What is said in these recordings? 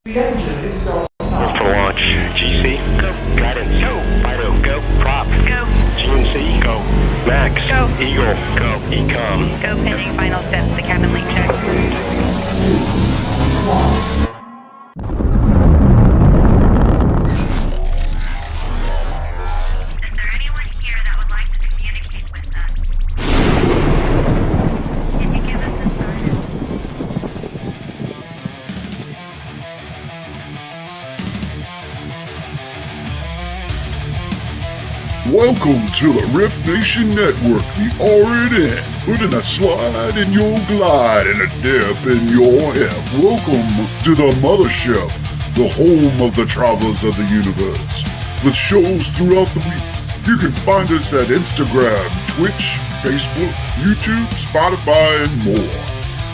The engine is still What's to launch? GC, go. Guidance, go. Fido, go. Prop, go. GNC, go. Max, go. Eagle, go. Ecom, go. Pending final steps. The cabin link check. 3, 2, 1. Is there anyone here that would like to communicate with us? Can you give us a sign? Welcome to the Riff Nation Network, the RNN, putting a slide in your glide and a dip in your hip. Welcome to the mothership, the home of the travelers of the universe. With shows throughout the week, you can find us at Instagram, Twitch, Facebook, YouTube, Spotify, and more.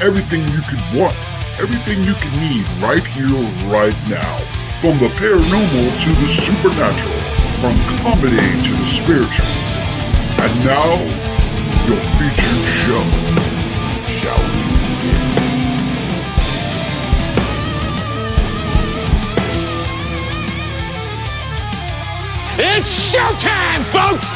Everything you could want, everything you can need right here, right now. From the paranormal to the supernatural. From comedy to the spiritual. And now, your featured show. Shall we begin? It's showtime, folks!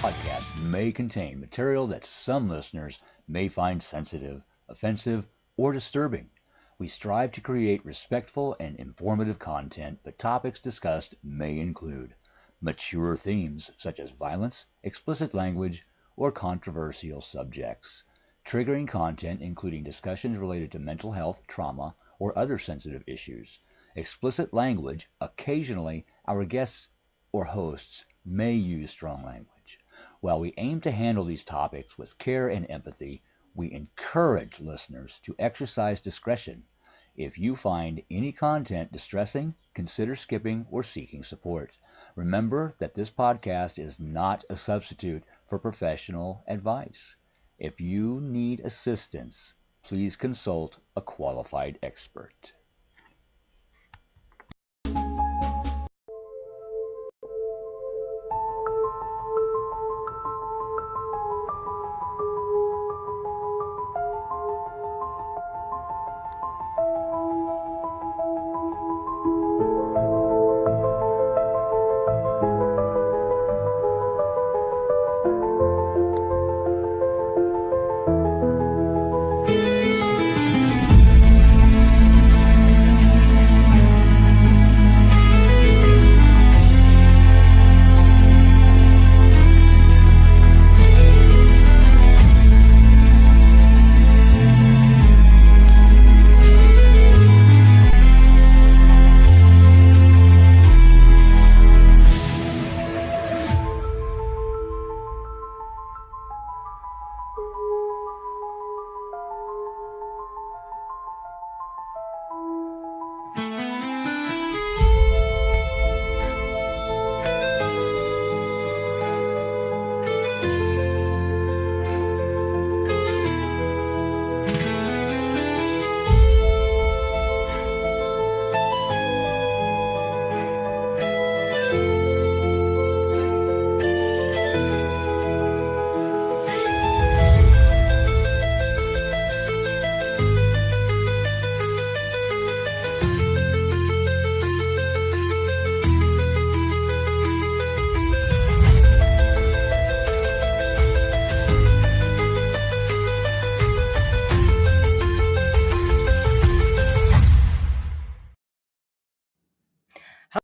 Podcast may contain material that some listeners may find sensitive, offensive, or disturbing. We strive to create respectful and informative content, but topics discussed may include mature themes such as violence, explicit language, or controversial subjects, triggering content including discussions related to mental health, trauma, or other sensitive issues, explicit language. Occasionally, our guests or hosts may use strong language. While we aim to handle these topics with care and empathy, we encourage listeners to exercise discretion. If you find any content distressing, consider skipping or seeking support. Remember that this podcast is not a substitute for professional advice. If you need assistance, please consult a qualified expert.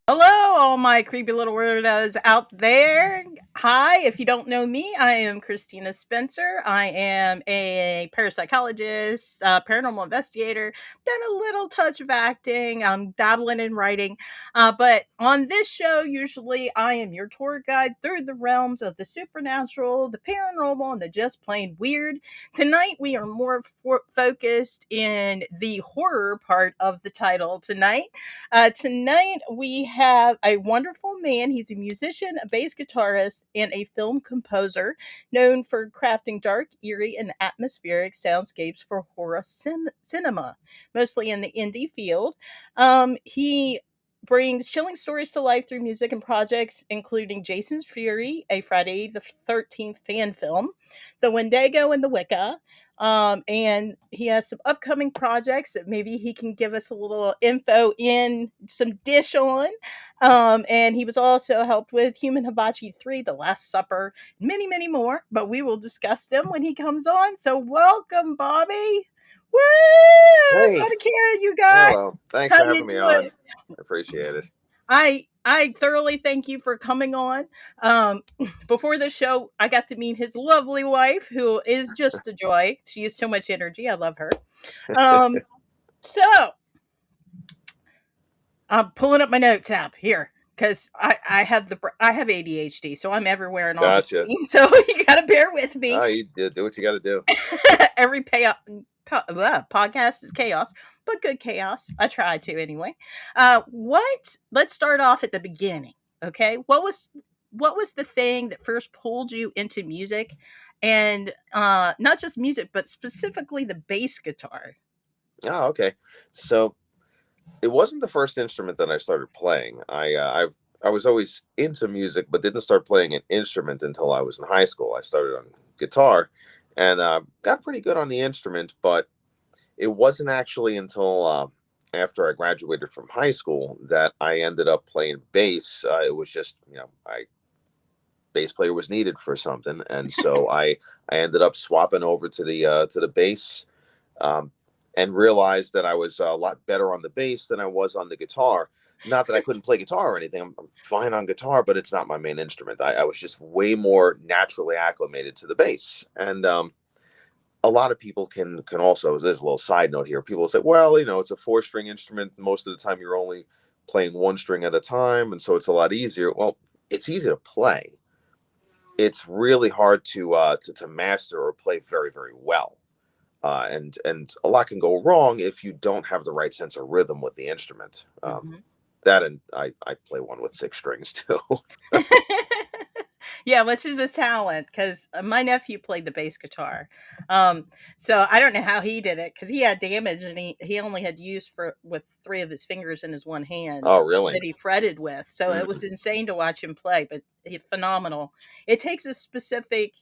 Hello, all my creepy little weirdos out there. Hi, if you don't know me, I am Christina Spencer. I am a parapsychologist, paranormal investigator, done a little touch of acting. I'm dabbling in writing. But on this show, usually I am your tour guide through the realms of the supernatural, the paranormal, and the just plain weird. Tonight, we are more focused in the horror part of the title tonight. Tonight, we have a wonderful man. He's a musician, a bass guitarist, and a film composer known for crafting dark, eerie, and atmospheric soundscapes for horror cinema, mostly in the indie field. He brings chilling stories to life through music and projects including Jason's Fury, a Friday the 13th fan film, The Wendigo and the Wicca, And he has some upcoming projects that maybe he can give us a little info in some dish on. And he was also helped with Human Hibachi 3, The Last Supper, many, many more, but we will discuss them when he comes on. So welcome, Bobby. Woo! Hey, Bobby Carra, you guys. hello. Thanks How for you having me on. doing? I appreciate it. I thoroughly thank you for coming on. Um, Before the show, I got to meet his lovely wife, who is just a joy. She has so much energy. I love her. Um, so I'm pulling up my notes app here because I have I have ADHD, so I'm everywhere and all Gotcha. between. So you got to bear with me. Oh, you do what you got to do. Every podcast is chaos, but good chaos. I try to anyway. What? Let's start off at the beginning. Okay, what was the thing that first pulled you into music, and not just music, but specifically the bass guitar? Oh, okay. So it wasn't the first instrument that I started playing. I was always into music, but didn't start playing an instrument until I was in high school. I started on guitar and got pretty good on the instrument, but it wasn't actually until after I graduated from high school that I ended up playing bass. It was just, bass player was needed for something, and so I ended up swapping over to the bass, um, and realized that I was a lot better on the bass than I was on the guitar. Not that I couldn't play guitar or anything. I'm fine on guitar, but it's not my main instrument. I was just way more naturally acclimated to the bass, and a lot of people can also. There's a little side note here. People say, well, it's a 4-string instrument. Most of the time, you're only playing 1 string at a time, and so it's a lot easier. Well, it's easy to play. It's really hard to master or play very, very well, and a lot can go wrong if you don't have the right sense of rhythm with the instrument. Mhm. That and I play one with 6 strings too. Yeah, which is a talent because my nephew played the bass guitar. Um, so I don't know how he did it because he had damage and he only had use for with 3 of his fingers in his one hand Oh, really? that he fretted with. So it Mm, was insane to watch him play, but phenomenal. It takes a specific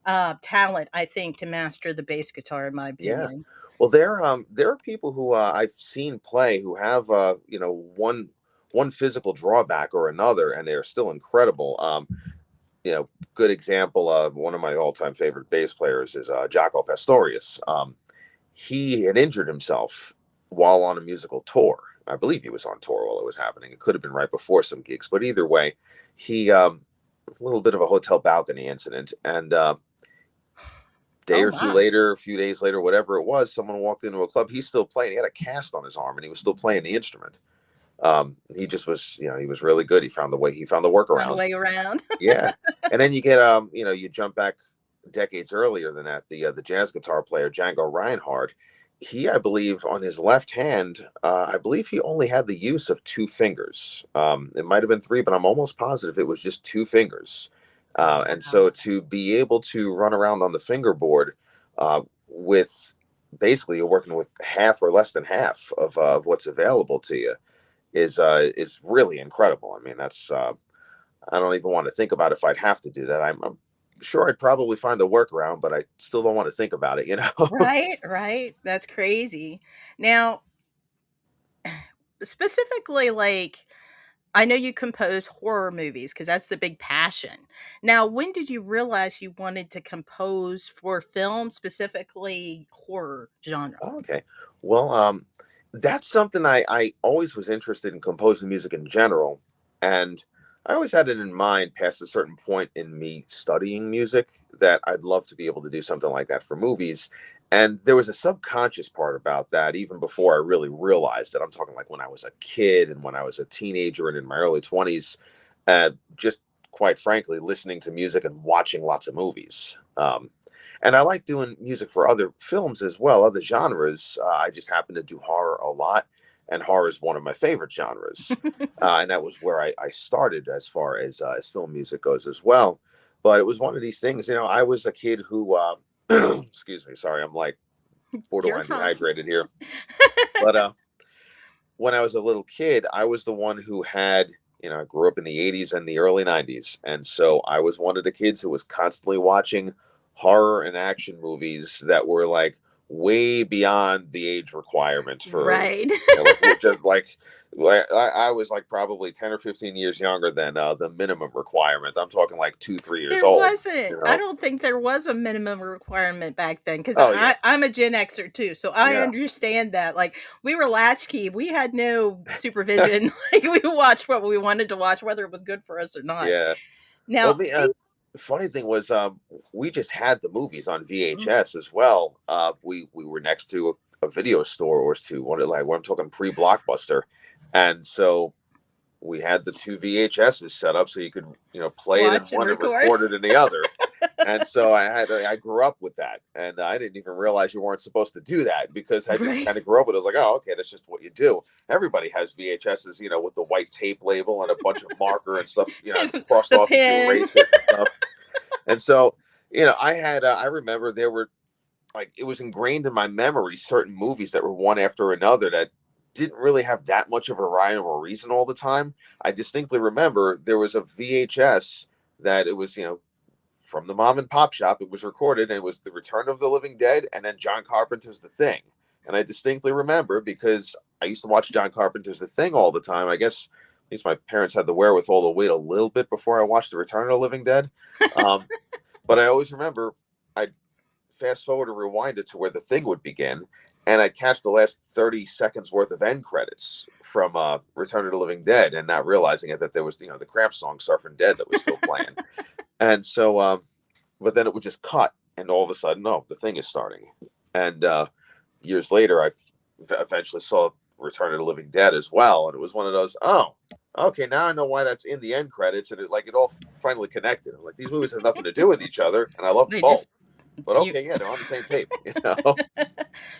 talent, I think, to master the bass guitar, in my yeah. opinion. Well, there are people who I've seen play who have one physical drawback or another, and they're still incredible. Good example of one of my all-time favorite bass players is Jaco Pastorius. He had injured himself while on a musical tour. I believe he was on tour while it was happening. It could have been right before some gigs, but either way, he a little bit of a hotel balcony incident, and day Oh or two my. later, a few days later, whatever it was, someone walked into a club. He's still playing. He had a cast on his arm, and he was still playing the instrument. He just was, he was really good. He found the way. He found the Found a workaround. way around. Yeah, and then you get, you jump back decades earlier than that. The jazz guitar player Django Reinhardt. He, I believe, on his left hand, I believe he only had the use of 2 fingers. It might have been 3, but I'm almost positive it was just 2 fingers. Oh And wow. so to be able to run around on the fingerboard with basically you're working with half or less than half of what's available to you is really incredible. I mean, that's I don't even want to think about if I'd have to do that. I'm sure I'd probably find a workaround, but I still don't want to think about it, Right, right. That's crazy. Now, specifically, like, I know you compose horror movies because that's the big passion. Now, when did you realize you wanted to compose for film, specifically horror genre? Okay. Well, that's something I always was interested in composing music in general. And I always had it in mind past a certain point in me studying music that I'd love to be able to do something like that for movies. And there was a subconscious part about that even before I really realized it. I'm talking like when I was a kid and when I was a teenager and in my early 20s, just quite frankly, listening to music and watching lots of movies. And I like doing music for other films as well, other genres. I just happen to do horror a lot, and horror is one of my favorite genres. And that was where I started as far as film music goes as well. But it was one of these things, I was a kid who, excuse me, sorry, I'm like You're borderline fine. dehydrated here. But when I was a little kid, I was the one who had, I grew up in the 80s and the early 90s. And so I was one of the kids who was constantly watching horror and action movies that were like way beyond the age requirements for Right. I was like probably 10 or 15 years younger than the minimum requirement. I'm talking like 2-3 years There old, wasn't. I don't think there was a minimum requirement back then because Oh yeah, I'm a Gen Xer too, so I yeah, understand that. Like we were latchkey, we had no supervision. Like we watched what we wanted to watch, whether it was good for us or not. yeah. Well, Now, the funny thing was, we just had the movies on VHS as well. We were next to a video store or two, what I'm talking pre-Blockbuster, and so we had the two VHSs set up so you could play watch it in and one and record. record it in the other. And so I grew up with that, and I didn't even realize you weren't supposed to do that because I just Right. kind of grew up with it. I was like, oh, okay, that's just what you do. Everybody has VHSs, with the white tape label and a bunch of marker and stuff, it's crossed The off if you pen. erase it and stuff. And so, I remember there were it was ingrained in my memory certain movies that were one after another that didn't really have that much of a rhyme or reason all the time. I distinctly remember there was a VHS that it was, from the mom and pop shop. It was recorded, and it was The Return of the Living Dead and then John Carpenter's The Thing. And I distinctly remember because I used to watch John Carpenter's The Thing all the time. I guess at least my parents had the wherewithal to wait a little bit before I watched The Return of the Living Dead. But I always remember I'd fast forward or rewind it to where The Thing would begin, and I'd catch the last 30 seconds worth of end credits from Return of the Living Dead, and not realizing it that there was the Cramps song Surfing Dead that was still playing. And so, but then it would just cut, and all of a sudden, no, The Thing is starting. And years later, I eventually saw Return of the Living Dead as well, and it was one of those, oh, okay, now I know why that's in the end credits, and it all finally connected. I'm like, these movies have nothing to do with each other, and I love They both. just But okay, yeah, they're on the same tape.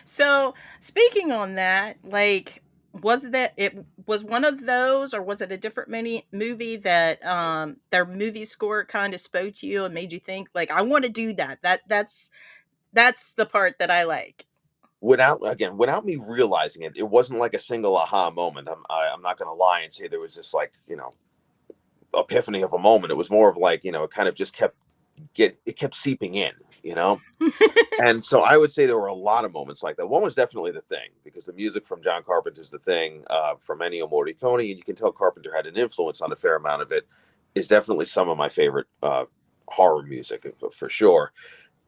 So speaking on that, like it was one of those, or was it a different movie that their movie score kind of spoke to you and made you think like I want to do that? That's the part that I like. Without me realizing it, it wasn't like a single aha moment. I'm not going to lie and say there was this epiphany of a moment. It was more of like, it kind of just kept seeping in, And so I would say there were a lot of moments like that. One was definitely The Thing, because the music from John Carpenter's The Thing, from Ennio Morricone, and you can tell Carpenter had an influence on a fair amount of it, is definitely some of my favorite horror music for sure.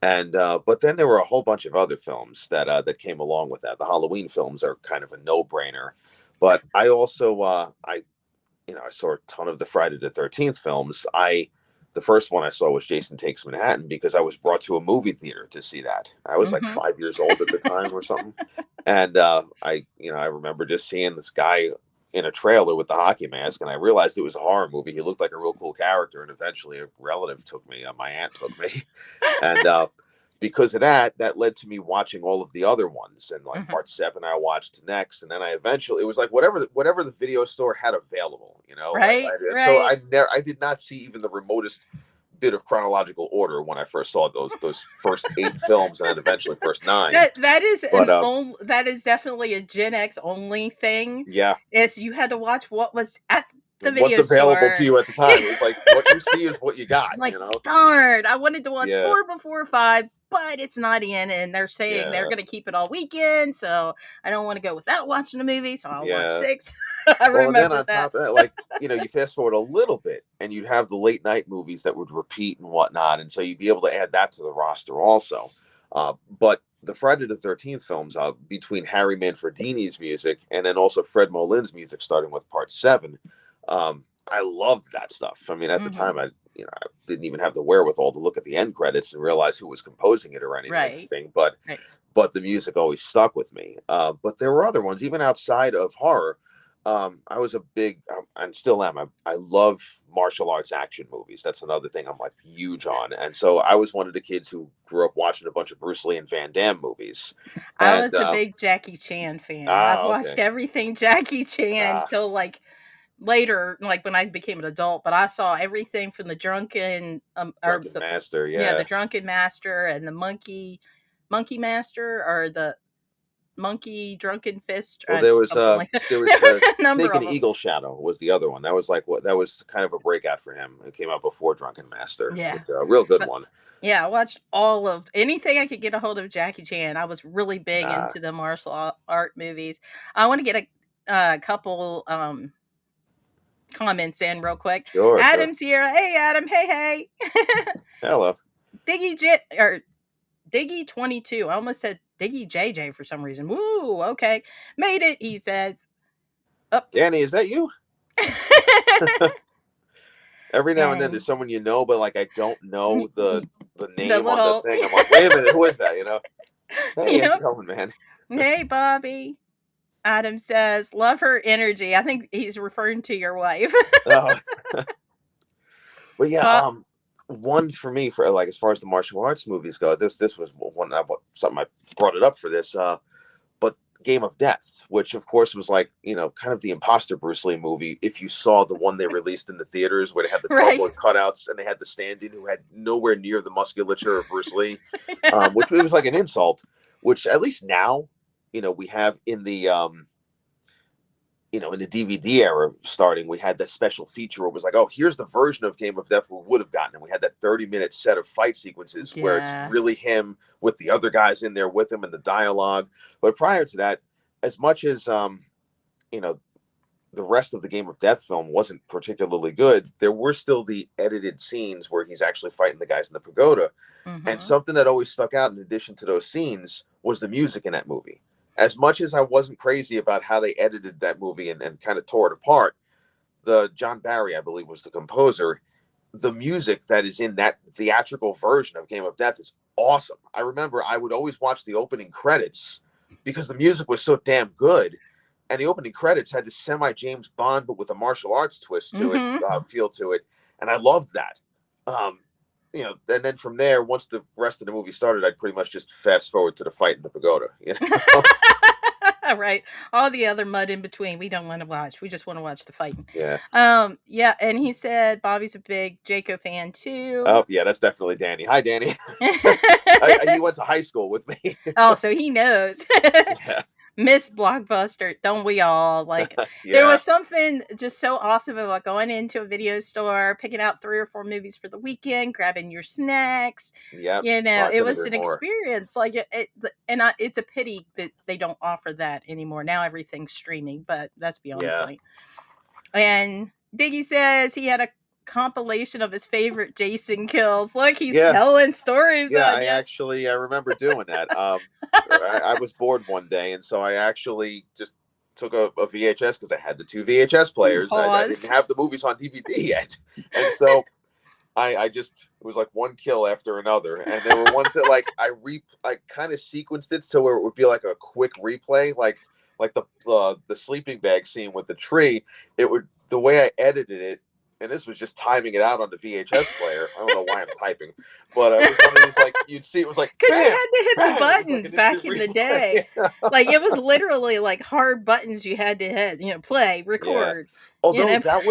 And but then there were a whole bunch of other films that came along with that. The Halloween films are kind of a no-brainer, but I also I saw a ton of the Friday the 13th films. The first one I saw was Jason Takes Manhattan because I was brought to a movie theater to see that. I was like 5 years old at the time or something, and I remember just seeing this guy in a trailer with the hockey mask, and I realized it was a horror movie. He looked like a real cool character, and eventually a relative took me. My aunt took me, and because of that led to me watching all of the other ones. And like part 7, I watched next, and then I eventually, it was like whatever the video store had available, Right, Like, so I did not see even the remotest bit of chronological order when I first saw those first 8 films, and then eventually first 9. That is definitely a Gen X only thing. Yeah. Is you had to watch what was at the video What's available store to you at the time. It was like what you see is what you got. It's like, darn, I wanted to watch Yeah. 4 before 5, but it's not in, and they're saying they're going to keep it all weekend, so I don't want to go without watching a movie, so I'll watch 6. I remember and then on that. top of that, like, you fast forward a little bit, and you'd have the late night movies that would repeat and whatnot, and so you'd be able to add that to the roster also. But the Friday the 13th films, between Harry Manfredini's music and then also Fred Molin's music, starting with part 7, I loved that stuff. I mean, at the time, I didn't even have the wherewithal to look at the end credits and realize who was composing it or anything. But the music always stuck with me. But there were other ones, even outside of horror. I was a big, and still am. I love martial arts action movies. That's another thing I'm like huge on. And so I was one of the kids who grew up watching a bunch of Bruce Lee and Van Damme movies. I was a big Jackie Chan fan. I've watched okay. everything Jackie Chan till like later, like when I became an adult, but I saw everything from the Drunken Master, the Drunken Master and the Monkey Master, or the Monkey Drunken Fist. Well, there was something like that. there was There was a number Snake of and them. Eagle Shadow was the other one. That was that was kind of a breakout for him. It came out before Drunken Master. Yeah. But, real good But- one. Yeah, I watched all of anything I could get a hold of Jackie Chan. I was really big into the martial art movies. I want to get a couple comments in real quick. Sure. Adam's here. Hey, Adam. Hey. Hello. Diggy 22. I almost said Diggy JJ for some reason. Woo, okay. Made it, he says. Danny, is that you? Every now and then And- there's someone you know, but like I don't know the name little- on the thing. I'm like, wait a minute, who is that? You know? Hey, how's Yep. it going, man? Hey, Bobby. Adam says, love her energy. I think he's referring to your wife. Oh. But yeah, Huh? one for me for like as far as the martial arts movies go, this was one something I brought it up for this. But Game of Death, which of course was like kind of the imposter Bruce Lee movie. If you saw the one they released in the theaters where they had the Right. cardboard cutouts and they had the stand-in who had nowhere near the musculature of Bruce Lee, which was like an insult. Which at least now, we have in the in the DVD era starting, we had that special feature where it was like, oh, here's the version of Game of Death we would have gotten. And we had that 30-minute set of fight sequences where it's Yeah. really him with the other guys in there with him and the dialogue. But prior to that, as much as, the rest of the Game of Death film wasn't particularly good, there were still the edited scenes where he's actually fighting the guys in the pagoda. Mhm. And something that always stuck out in addition to those scenes was the music in that movie. As much as I wasn't crazy about how they edited that movie and kind of tore it apart, the John Barry, I believe, was the composer. The music that is in that theatrical version of Game of Death is awesome. I remember I would always watch the opening credits because the music was so damn good. And the opening credits had this semi-James Bond, but with a martial arts twist to it, feel to it. And I loved that. And then from there, once the rest of the movie started, I'd pretty much just fast forward to the fight in the pagoda. Right. All the other mud in between, we don't want to watch. We just want to watch the fighting. Yeah. Yeah, and he said Bobby's a big Jaco fan too. Oh, yeah, that's definitely Danny. Hi, Danny. He went to high school with me. Oh, so he knows. Yeah. Miss Blockbuster, don't we all? Like, Yeah. there was something just so awesome about going into a video store, picking out 3 or 4 movies for the weekend, grabbing your snacks. Yep. It was an Couldn't agree more. experience. Like, it's a pity that they don't offer that anymore. Now everything's streaming, but that's beyond the point. And Diggy says he had a compilation of his favorite Jason kills. Look, he's telling stories. Yeah, on I remember doing that. I was bored one day, and so I actually just took a VHS because I had the 2 VHS players. I didn't have the movies on DVD yet, and so I just, it was like one kill after another, and there were ones that I kind of sequenced it so where it would be like a quick replay, like the sleeping bag scene with the tree. It would, the way I edited it. And this was just timing it out on the VHS player. I don't know why I'm typing, but it was one of these, like, you'd see it was like, because you bam, had to hit bam. the It was like buttons an back instant in the replay. day. Like, it was literally like hard buttons you had to hit. Play, record. Although that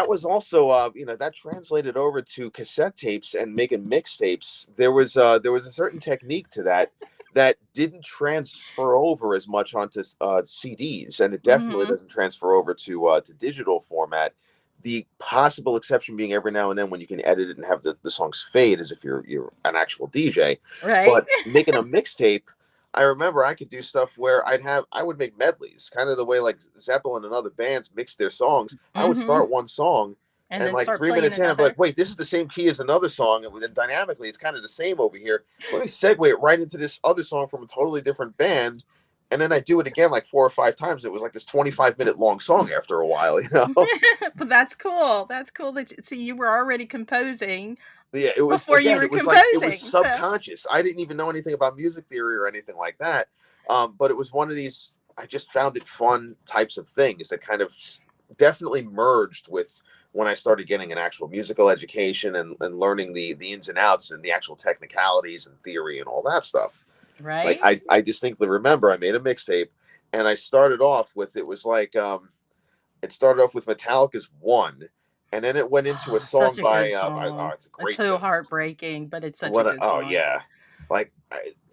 was also that translated over to cassette tapes and making mixtapes. There was a certain technique to that didn't transfer over as much onto CDs, and it definitely doesn't transfer over to digital format. The possible exception being every now and then when you can edit it and have the songs fade as if you're an actual DJ. Right. But making a mixtape, I remember I could do stuff where I would make medleys, kind of the way like Zeppelin and other bands mix their songs. I would start one song and then like start 3 minutes in, I'd be like, wait, this is the same key as another song. And then dynamically, it's kind of the same over here. Let me segue it right into this other song from a totally different band. And then I do it again like 4 or 5 times. It was like this 25-minute long song after a while, But that's cool. That's cool that you were already composing. Yeah, it was before you were it was composing. Like, it was subconscious. I didn't even know anything about music theory or anything like that. But it was one of these, I just found it fun types of things that kind of definitely merged with when I started getting an actual musical education and learning the ins and outs and the actual technicalities and theory and all that stuff. Right. Like I distinctly remember I made a mixtape and I started off with, it was like, it started off with Metallica's One, and then it went into a song by, song. it's a great It's so tune. heartbreaking, but it's such a good song. Oh yeah. Like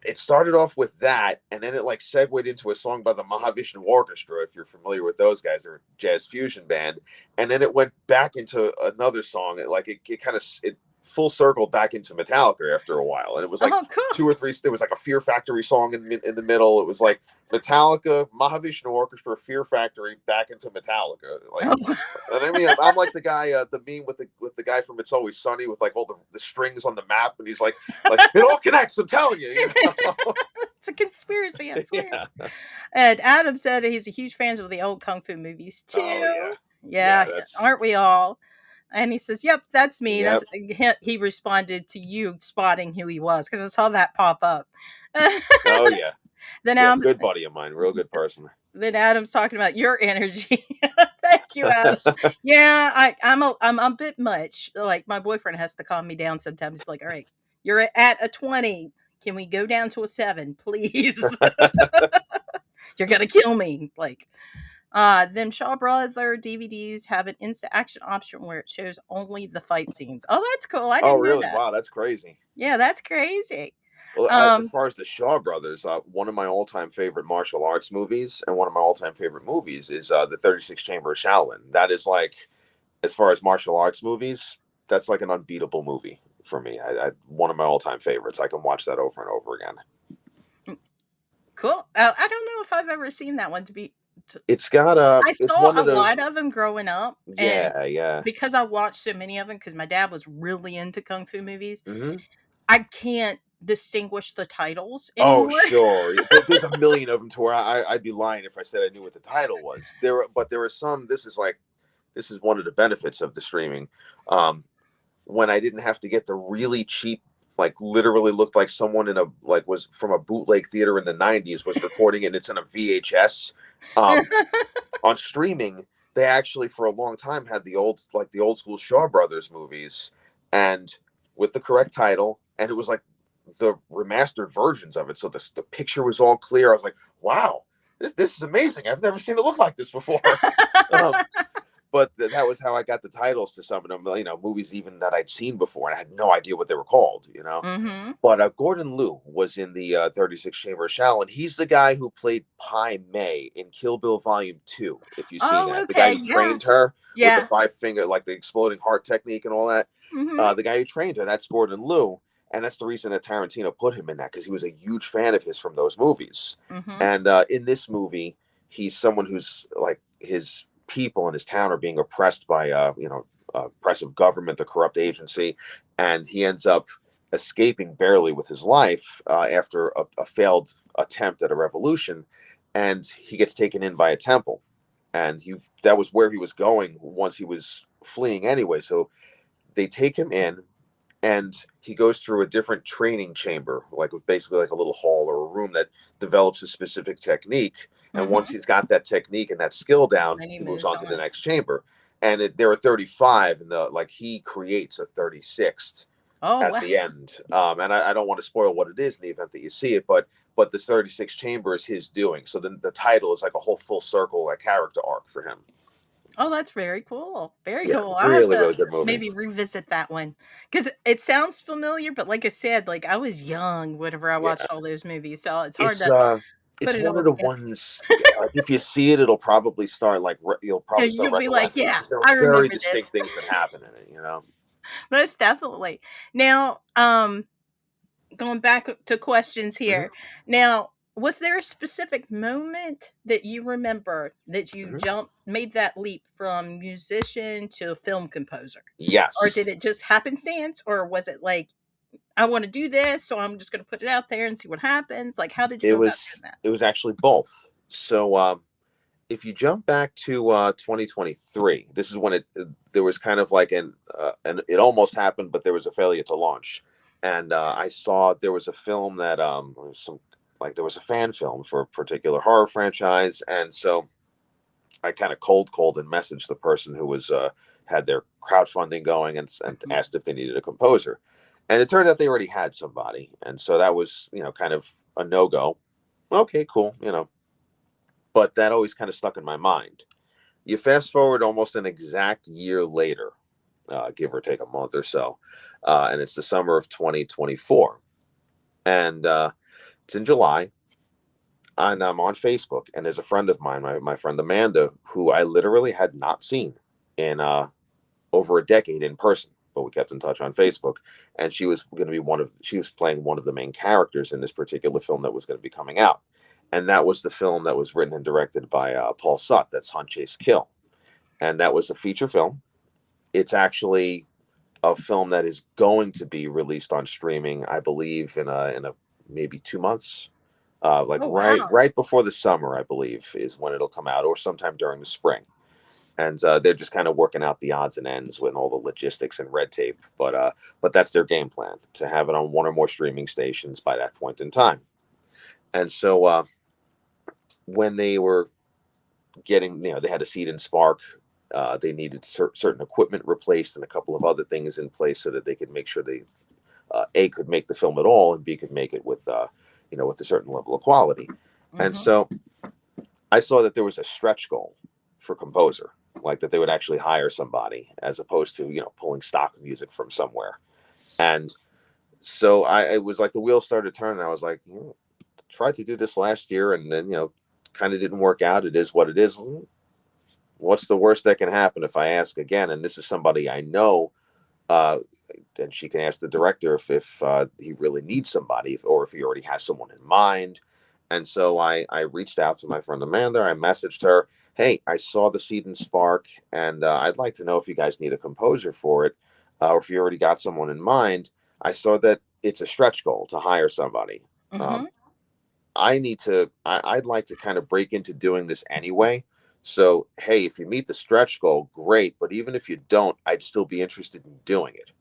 it started off with that, and then it like segued into a song by the Mahavishnu Orchestra. If you're familiar with those guys, they're a jazz fusion band. And then it went back into another song. It kind of full circled back into Metallica after a while. And it was like cool. 2 or 3. There was like a Fear Factory song in the middle. It was like Metallica, Mahavishnu Orchestra, Fear Factory, back into Metallica. Like, and I mean, I'm like the guy, the meme with the guy from It's Always Sunny with like all the strings on the map, and he's like it all connects. I'm telling you, you know? It's a conspiracy, I swear. Yeah. And Adam said he's a huge fan of the old kung fu movies too. Oh, yeah, that's- aren't we all? And he says, "Yep, that's me." Yep. He responded to you spotting who he was because I saw that pop up. Oh yeah. Then Yeah, Adam, good buddy of mine, real good person. then Adam's talking about your energy. Thank you, Adam. Yeah, I'm a bit much. Like my boyfriend has to calm me down sometimes. He's like, "All right, you're at a 20. Can we go down to a 7, please? You're gonna kill me." Like, them Shaw Brother DVDs have an instant action option where it shows only the fight scenes. Oh, that's cool. I didn't Oh know really? that. Wow, that's crazy. Yeah, that's crazy. Well, as far as the Shaw Brothers, one of my all-time favorite martial arts movies and one of my all-time favorite movies is the 36 Chamber of Shaolin. That is like, as far as martial arts movies, that's like an unbeatable movie for me. One of my all-time favorites. I can watch that over and over again. Cool. I don't know if I've ever seen that one. It's got I saw a lot of them growing up. Yeah, yeah. Because I watched so many of them, because my dad was really into kung fu movies, Mm-hmm. I can't distinguish the titles anymore. Oh, sure. There's a million of them to where I'd be lying if I said I knew what the title was. But there were some. This is one of the benefits of the streaming. When I didn't have to get the really cheap, like literally looked like someone was from a bootleg theater in the 90s was recording it, and it's in a VHS. On streaming, they actually for a long time had the old school Shaw Brothers movies, and with the correct title, and it was like the remastered versions of it, so the picture was all clear. I was like, wow, this is amazing. I've never seen it look like this before. But that was how I got the titles to some of them, movies even that I'd seen before, and I had no idea what they were called, Mm-hmm. But Gordon Liu was in the 36 Chamber of Shaolin. He's the guy who played Pai Mei in Kill Bill Volume 2, if you've seen that. Okay, The guy who trained her with Yeah. the 5-finger, like the exploding heart technique and all that. Mhm. The guy who trained her, that's Gordon Liu. And that's the reason that Tarantino put him in that, because he was a huge fan of his from those movies. Mhm. And in this movie, he's someone who's like, his people in his town are being oppressed by oppressive government, a corrupt agency, and he ends up escaping barely with his life after a failed attempt at a revolution, and he gets taken in by a temple, and that was where he was going once he was fleeing anyway. So they take him in, and he goes through a different training chamber, like basically like a little hall or a room that develops a specific technique. And once he's got that technique and that skill down, Then he he moves moves on to on. the next chamber. And there are 35, and he creates a 36th Oh, at wow. the end. And I don't want to spoil what it is in the event that you see it, but this 36 chamber is his doing. So the title is like a whole full circle, like character arc for him. Oh, that's very cool. Very Yeah, cool. I'll really, have to really good movie. maybe revisit that one, because it sounds familiar, but like I said, like I was young whenever I watched all those movies, so it's hard to It's put it one all of the together. ones, if you see it, it'll probably start you'll probably start you'll be like, recollecting it, yeah, 'cause there I are very remember distinct this. things that happen in it, Most definitely. Now, going back to questions here. Now, was there a specific moment that you remember that you made that leap from musician to film composer? Yes. Or did it just happenstance? Or was it like, I want to do this, so I'm just going to put it out there and see what happens? Like, how did you go about doing that? It was actually both. So if you jump back to 2023, this is when there was kind of like and it almost happened, but there was a failure to launch. And I saw there was a film that there was a fan film for a particular horror franchise, and so I kind of cold and messaged the person who was had their crowdfunding going and asked if they needed a composer. And it turned out they already had somebody. And so that was, kind of a no-go. Okay, cool, But that always kind of stuck in my mind. You fast forward almost an exact year later, give or take a month or so. And it's the summer of 2024. And It's in July, and I'm on Facebook, and there's a friend of mine, my friend Amanda, who I literally had not seen in over a decade in person, but we kept in touch on Facebook, and she was going to be she was playing one of the main characters in this particular film that was going to be coming out, and that was the film that was written and directed by Paul Sutt. That's Hunt, Chase, Kill, and that was a feature film. It's actually a film that is going to be released on streaming, I believe, in a maybe 2 months. Right before the summer, I believe, is when it'll come out, or sometime during the spring. And they're just kind of working out the odds and ends with all the logistics and red tape. But that's their game plan, to have it on one or more streaming stations by that point in time. And so when they were getting, they had a seed and spark. They needed certain equipment replaced and a couple of other things in place so that they could make sure they A, could make the film at all, and B, could make it with with a certain level of quality. Mm-hmm. And so I saw that there was a stretch goal for composer, like that they would actually hire somebody as opposed to, pulling stock music from somewhere. And so it was like the wheels started turning. I was like, tried to do this last year, and then, kind of didn't work out. It is what it is. What's the worst that can happen if I ask again? And this is somebody I know, and she can ask the director if he really needs somebody, or if he already has someone in mind. And so I reached out to my friend Amanda. I messaged her, hey, I saw the Seed and Spark, and I'd like to know if you guys need a composer for it, or if you already got someone in mind. I saw that it's a stretch goal to hire somebody. Mm-hmm. I'd like to kind of break into doing this anyway. So, hey, if you meet the stretch goal, great. But even if you don't, I'd still be interested in doing it.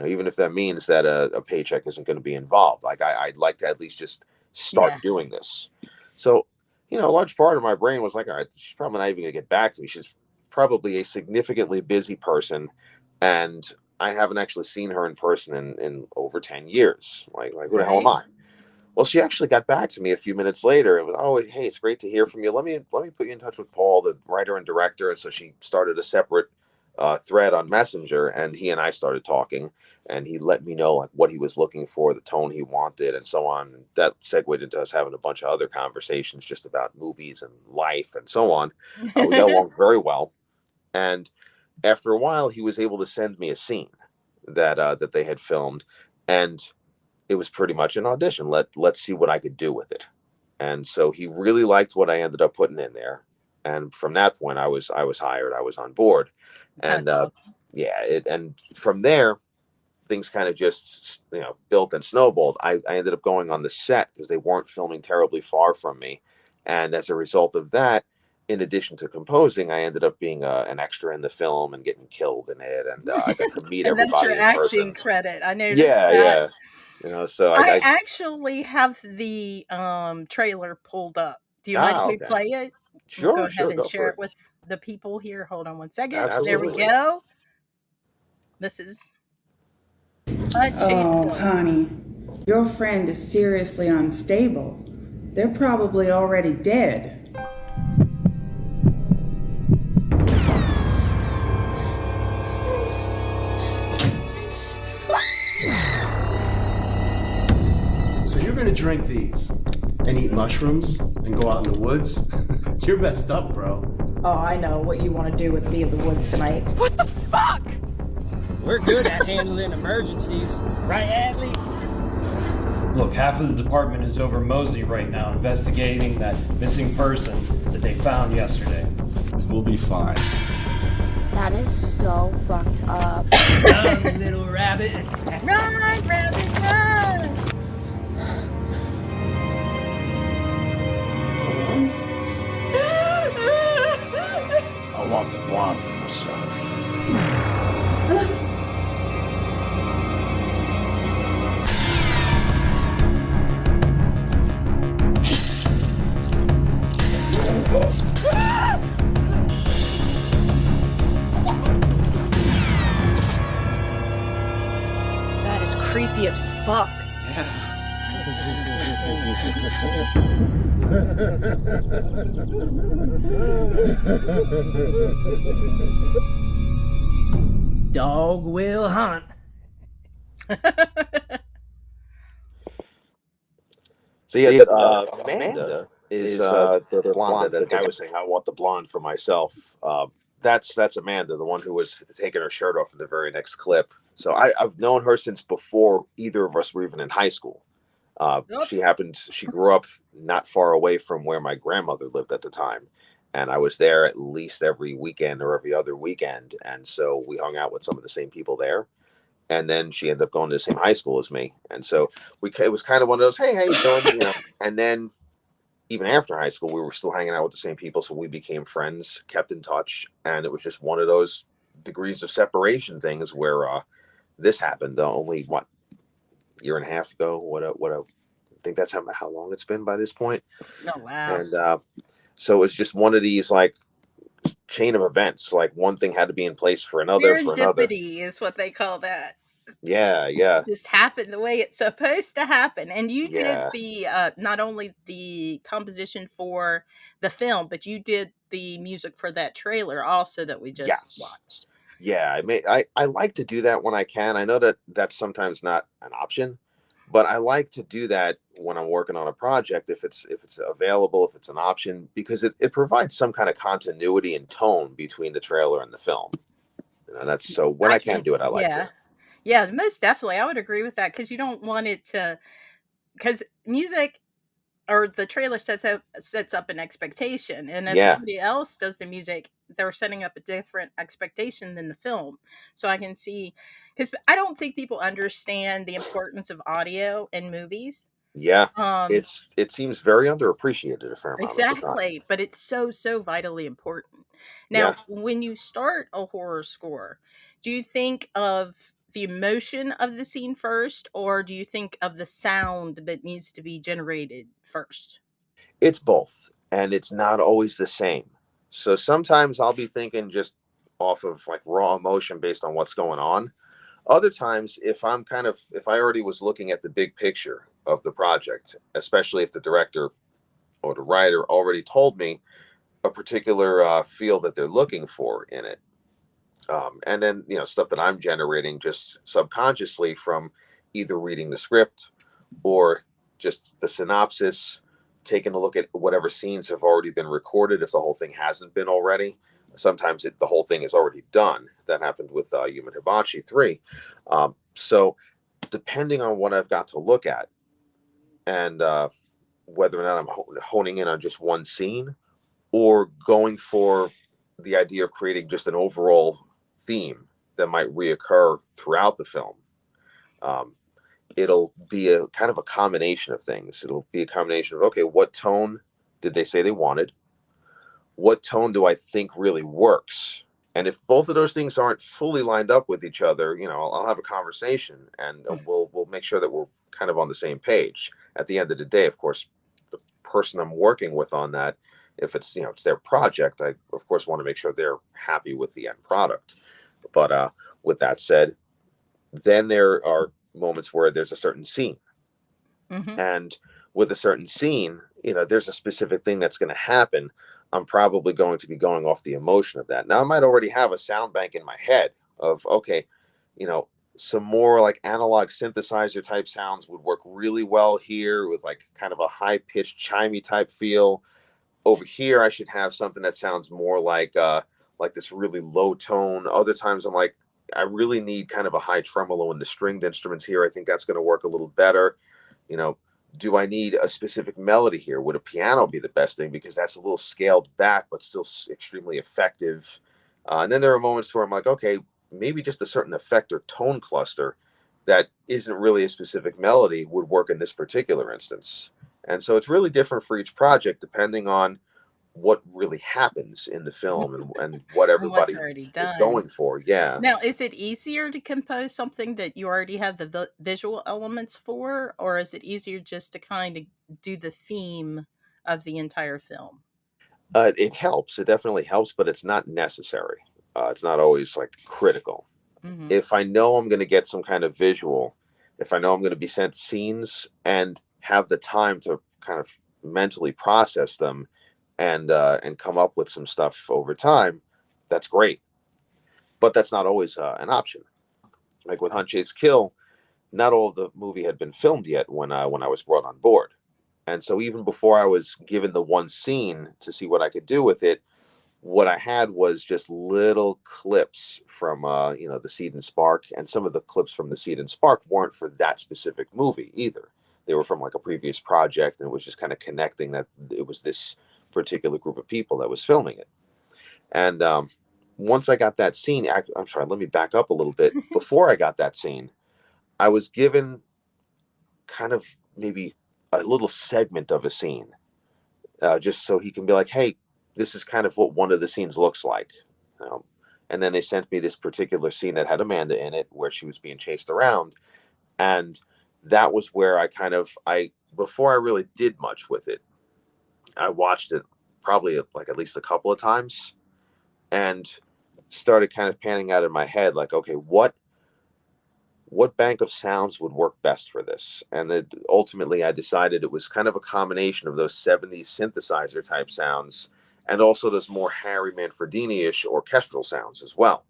Even if that means that a paycheck isn't going to be involved. Like, I'd like to at least just start doing this. So, a large part of my brain was like, all right, she's probably not even going to get back to me. She's probably a significantly busy person, and I haven't actually seen her in person in over 10 years. Like who the hell am I? Well, she actually got back to me a few minutes later. It was, oh, hey, it's great to hear from you. Let me put you in touch with Paul, the writer and director. And so she started a separate thread on Messenger, and he and I started talking, and he let me know like what he was looking for, the tone he wanted, and so on. And that segued into us having a bunch of other conversations just about movies and life and so on. We got along very well. And after a while, he was able to send me a scene that they had filmed, and it was pretty much an audition. Let's see what I could do with it. And so he really liked what I ended up putting in there. And from that point, I was hired. I was on board. And and from there, things kind of just built and snowballed. I ended up going on the set because they weren't filming terribly far from me. And as a result of that, in addition to composing, I ended up being an extra in the film and getting killed in it. And I got to meet and everybody that's your in acting person. credit. I noticed Yeah. So I actually have the trailer pulled up. Do you mind if we play it? Sure. We'll go ahead and share it with the people here. Hold on one second. Absolutely. There we go. This is Oh, honey, your friend is seriously unstable. They're probably already dead. So you're gonna drink these and eat mushrooms and go out in the woods? You're messed up, bro. Oh, I know what you want to do with me in the woods tonight. What the fuck? We're good at handling emergencies, right, Adley? Look, half of the department is over Mosey right now investigating that missing person that they found yesterday. We'll be fine. That is so fucked up. Run, little rabbit. Run, rabbit, run! I want the blonde for myself. That is creepy as fuck. Dog will hunt. So yeah, Amanda is the blonde that the guy was saying, I want the blonde for myself. That's Amanda, the one who was taking her shirt off in the very next clip. So I've known her since before either of us were even in high school. She grew up not far away from where my grandmother lived at the time. And I was there at least every weekend or every other weekend. And so we hung out with some of the same people there. And then she ended up going to the same high school as me. And so it was kind of one of those, hey, how you doing? You know, and then even after high school, we were still hanging out with the same people. So we became friends, kept in touch. And it was just one of those degrees of separation things where this happened only, what, year and a half ago? I think that's how long it's been by this point. Oh, wow. And so it's just one of these like chain of events. Like one thing had to be in place for another, Serendipity is what they call that. Yeah. Just happened the way it's supposed to happen. And you did Yeah. the not only the composition for the film, but you did the music for that trailer also that we just watched. Yeah, I like to do that when I can. I know that that's sometimes not an option, but I like to do that when I'm working on a project if it's available, if it's an option, because it provides some kind of continuity and tone between the trailer and the film. You know, that's so when I can do it, I like to. Yeah, most definitely. I would agree with that because you don't want it to, because music or the trailer sets up an expectation, and if somebody else does the music, they're setting up a different expectation than the film. So I can see, because I don't think people understand the importance of audio in movies. Yeah, it seems very underappreciated a fair amount of the time. Exactly, but it's so vitally important. Now, when you start a horror score, do you think of the emotion of the scene first, or do you think of the sound that needs to be generated first? It's both, and it's not always the same. So sometimes I'll be thinking just off of like raw emotion based on what's going on. Other times, if I already was looking at the big picture of the project, especially if the director or the writer already told me a particular feel that they're looking for in it. And then, stuff that I'm generating just subconsciously from either reading the script or just the synopsis, taking a look at whatever scenes have already been recorded if the whole thing hasn't been already. Sometimes the whole thing is already done. That happened with Human Hibachi 3. So depending on what I've got to look at and whether or not I'm honing in on just one scene or going for the idea of creating just an overall theme that might reoccur throughout the film, it'll be a kind of a combination of things. It'll be a combination of, okay, what tone did they say they wanted? What tone do I think really works? And if both of those things aren't fully lined up with each other, I'll have a conversation and we'll make sure that we're kind of on the same page. At the end of the day, of course, the person I'm working with on that, if it's, it's their project, I of course want to make sure they're happy with the end product. But with that said, then there are moments where there's a certain scene. Mm-hmm. And with a certain scene, there's a specific thing that's going to happen. I'm probably going to be going off the emotion of that. Now I might already have a sound bank in my head of, okay, some more like analog synthesizer type sounds would work really well here with like kind of a high pitched chimey type feel. Over here, I should have something that sounds more like this really low tone. Other times I'm like, I really need kind of a high tremolo in the stringed instruments here. I think that's going to work a little better. Do I need a specific melody here? Would a piano be the best thing? Because that's a little scaled back, but still extremely effective. And then there are moments where I'm like, okay, maybe just a certain effect or tone cluster that isn't really a specific melody would work in this particular instance. And so it's really different for each project, depending on what really happens in the film and what everybody is going for. Yeah. Now, is it easier to compose something that you already have the visual elements for, or is it easier just to kind of do the theme of the entire film? It helps. It definitely helps, but it's not necessary. It's not always like critical. Mm-hmm. If I know I'm going to get some kind of visual, if I know I'm going to be sent scenes and have the time to kind of mentally process them and come up with some stuff over time, that's great. But that's not always an option. Like with Hunt, Chase, Kill, not all of the movie had been filmed yet when I was brought on board. And so even before I was given the one scene to see what I could do with it, what I had was just little clips from, the Seed and Spark. And some of the clips from the Seed and Spark weren't for that specific movie either. They were from like a previous project, and it was just kind of connecting that it was this particular group of people that was filming it. And once I got that scene, I'm sorry, let me back up a little bit. Before I got that scene, I was given kind of maybe a little segment of a scene, just so he can be like, hey, this is kind of what one of the scenes looks like. And then they sent me this particular scene that had Amanda in it where she was being chased around. And that was where before I really did much with it, I watched it probably like at least a couple of times and started kind of panning out in my head, like, okay, what bank of sounds would work best for this? And then ultimately I decided it was kind of a combination of those 70s synthesizer type sounds and also those more Harry Manfredini-ish orchestral sounds as well.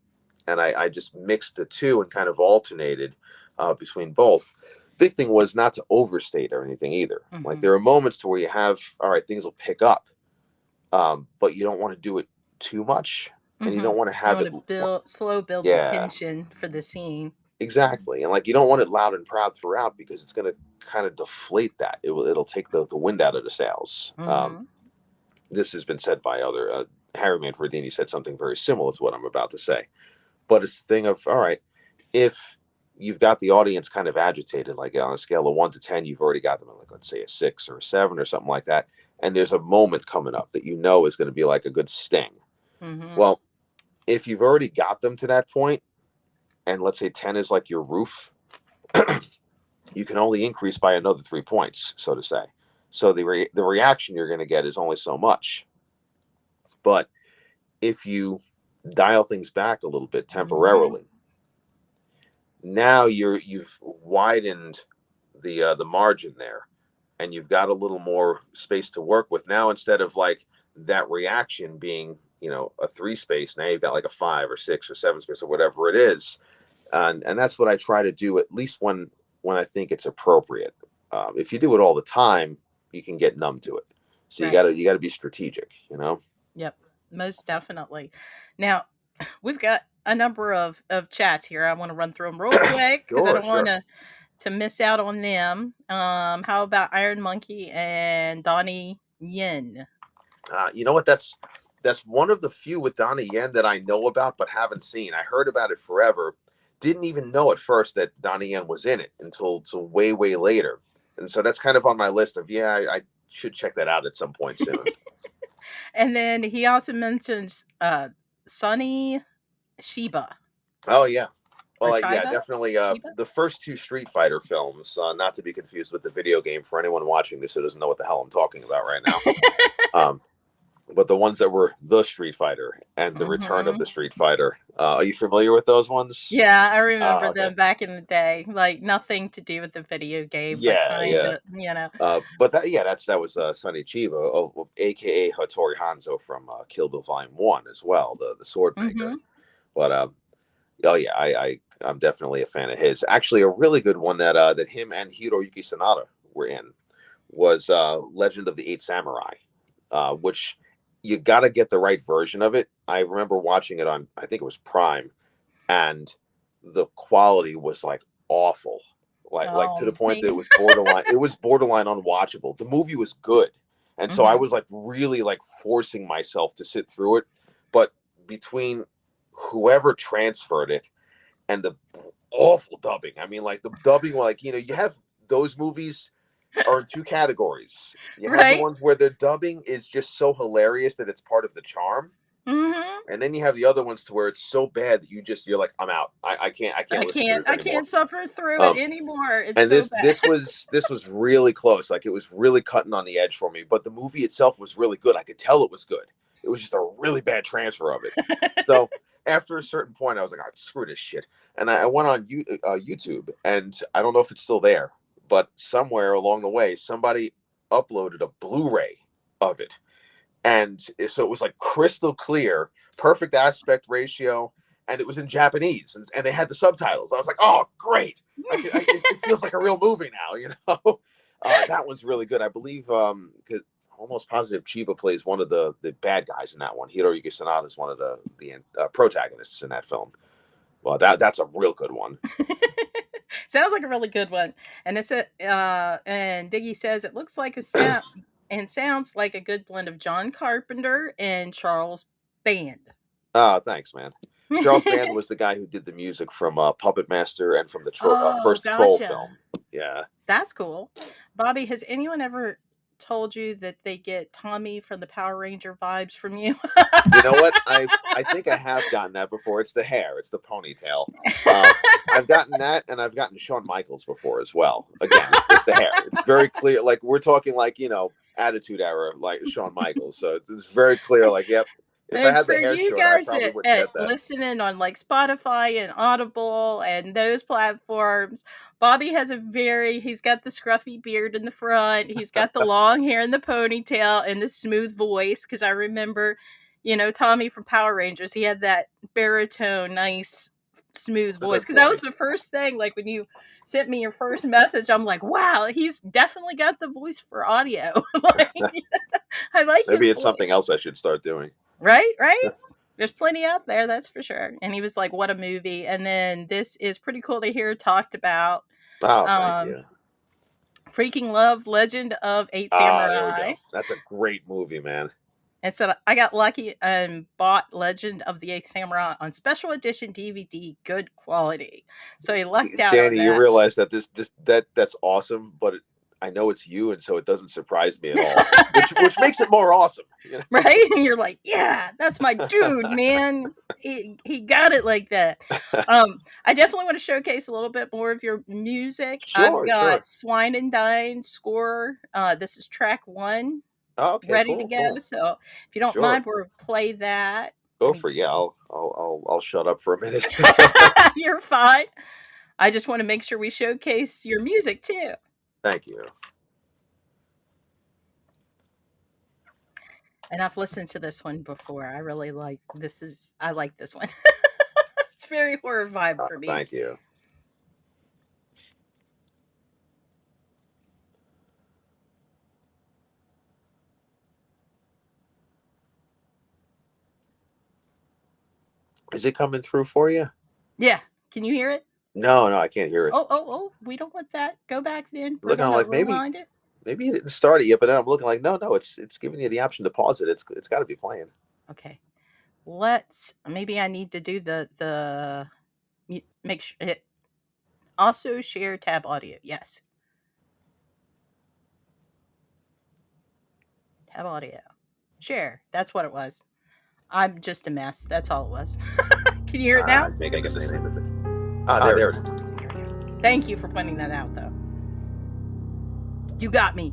And I just mixed the two and kind of alternated between both. Big thing was not to overstate or anything either. Mm-hmm. Like there are moments to where you have, all right, things will pick up, but you don't want to do it too much, and you don't want to have slow build the tension for the scene. Exactly, and like you don't want it loud and proud throughout because it's going to kind of deflate that. It'll take the wind out of the sails. Mm-hmm. This has been said by other. Harry Manfredini said something very similar to what I'm about to say, but it's the thing of, all right, if you've got the audience kind of agitated, like on a scale of 1 to 10, you've already got them at like, let's say a 6 or a 7 or something like that. And there's a moment coming up that you know is going to be like a good sting. Mm-hmm. Well, if you've already got them to that point, and let's say 10 is like your roof, you can only increase by another 3 points, so to say. So the reaction you're going to get is only so much. But if you dial things back a little bit temporarily, now you've widened the margin there, and you've got a little more space to work with. Now, instead of like that reaction being, a 3 space, now you've got like a 5 or 6 or 7 space or whatever it is. And that's what I try to do, at least when I think it's appropriate. If you do it all the time, you can get numb to it. So right. you gotta be strategic, Yep, most definitely. Now, we've got a number of chats here. I want to run through them real quick because I don't want to miss out on them. How about Iron Monkey and Donnie Yen? You know what? That's one of the few with Donnie Yen that I know about but haven't seen. I heard about it forever. Didn't even know at first that Donnie Yen was in it until way, way later. And so that's kind of on my list of, I should check that out at some point soon. And then he also mentions Sonny Shiba. Oh, yeah. Well, definitely. The first 2 Street Fighter films, not to be confused with the video game for anyone watching this who doesn't know what the hell I'm talking about right now. But the ones that were the Street Fighter and the Return of the Street Fighter. Are you familiar with those ones? Yeah, I remember them back in the day. Like nothing to do with the video game. Yeah, but that was Sonny Chiba, aka Hattori Hanzo from Kill Bill Volume 1 as well, the sword maker. But I'm definitely a fan of his. Actually, a really good one that him and Hiroyuki Sanada were in was Legend of the 8 Samurai, which you got to get the right version of it. I remember watching it on, I think it was Prime, and the quality was like awful, like to the point that it was borderline. It was borderline unwatchable. The movie was good, and so I was like really like forcing myself to sit through it. But between whoever transferred it and the awful dubbing, I mean, like the dubbing, like you have those movies are in 2 categories. You have the ones where the dubbing is just so hilarious that it's part of the charm, and then you have the other ones to where it's so bad that you're like, I'm out. I can't listen to this anymore. I can't suffer through it anymore. It's and so bad. this was really close. Like it was really cutting on the edge for me. But the movie itself was really good. I could tell it was good. It was just a really bad transfer of it. So after a certain point, I was like, oh, screw this shit. And I went on YouTube, and I don't know if it's still there, but somewhere along the way, somebody uploaded a Blu-ray of it. And so it was like crystal clear, perfect aspect ratio, and it was in Japanese, and they had the subtitles. I was like, oh, great. It feels like a real movie now, That one's really good. I believe, because almost positive Chiba plays one of the bad guys in that one. Hiroyuki Sanada is one of the protagonists in that film. Well, that's a real good one. Sounds like a really good one. And it's and Diggy says it looks like a sound and sounds like a good blend of John Carpenter and Charles Band. Oh, thanks, man. Charles Band was the guy who did the music from Puppet Master and from the first Troll film. Yeah. That's cool. Bobby, has anyone ever told you that they get Tommy from the Power Ranger vibes from you? You know what? I think I have gotten that before. It's the hair. It's the ponytail. I've gotten that, and I've gotten Shawn Michaels before as well. Again, it's the hair. It's very clear. Like, we're talking like, Attitude Era, like Shawn Michaels. So it's very clear. Like, yep. If I had the hair short, I probably would get that. Listening on like Spotify and Audible and those platforms, Bobby has he's got the scruffy beard in the front. He's got the long hair and the ponytail and the smooth voice. Because I remember, Tommy from Power Rangers, he had that baritone, nice, smooth voice. Because that was the first thing, like when you sent me your first message, I'm like, wow, he's definitely got the voice for audio. I like Maybe it's something else I should start doing. Right? There's plenty out there, that's for sure. And he was like, what a movie. And then this is pretty cool to hear talked about. Oh, thank you. Freaking love Legend of Eight Samurai. There we go. That's a great movie, man. And so I got lucky and bought Legend of the Eighth Samurai on special edition DVD, good quality. So he lucked out. Danny, you realize that that's awesome, but I know it's you, and so it doesn't surprise me at all, which makes it more awesome. Right? And you're like, yeah, that's my dude, man. He got it like that. I definitely want to showcase a little bit more of your music. Sure, I've got Swine and Dine score. This is track 1. Okay, ready to go. Cool. So if you don't mind, we'll play that. Go for it. Yeah, I'll shut up for a minute. You're fine. I just want to make sure we showcase your music too. Thank you. And I've listened to this one before. I really like this. I like this one. It's very horror vibe for me. Thank you. Is it coming through for you? Yeah. Can you hear it? No, I can't hear it. Oh, we don't want that. Go back then. Looking like maybe you didn't start it yet, but then I'm looking like no, it's giving you the option to pause it. It's got to be playing. Okay. Maybe I need to do the make sure it also share tab audio. Yes. Tab audio. Share. That's what it was. I'm just a mess. That's all it was. Can you hear it now? There it is. Thank you for pointing that out, though. You got me.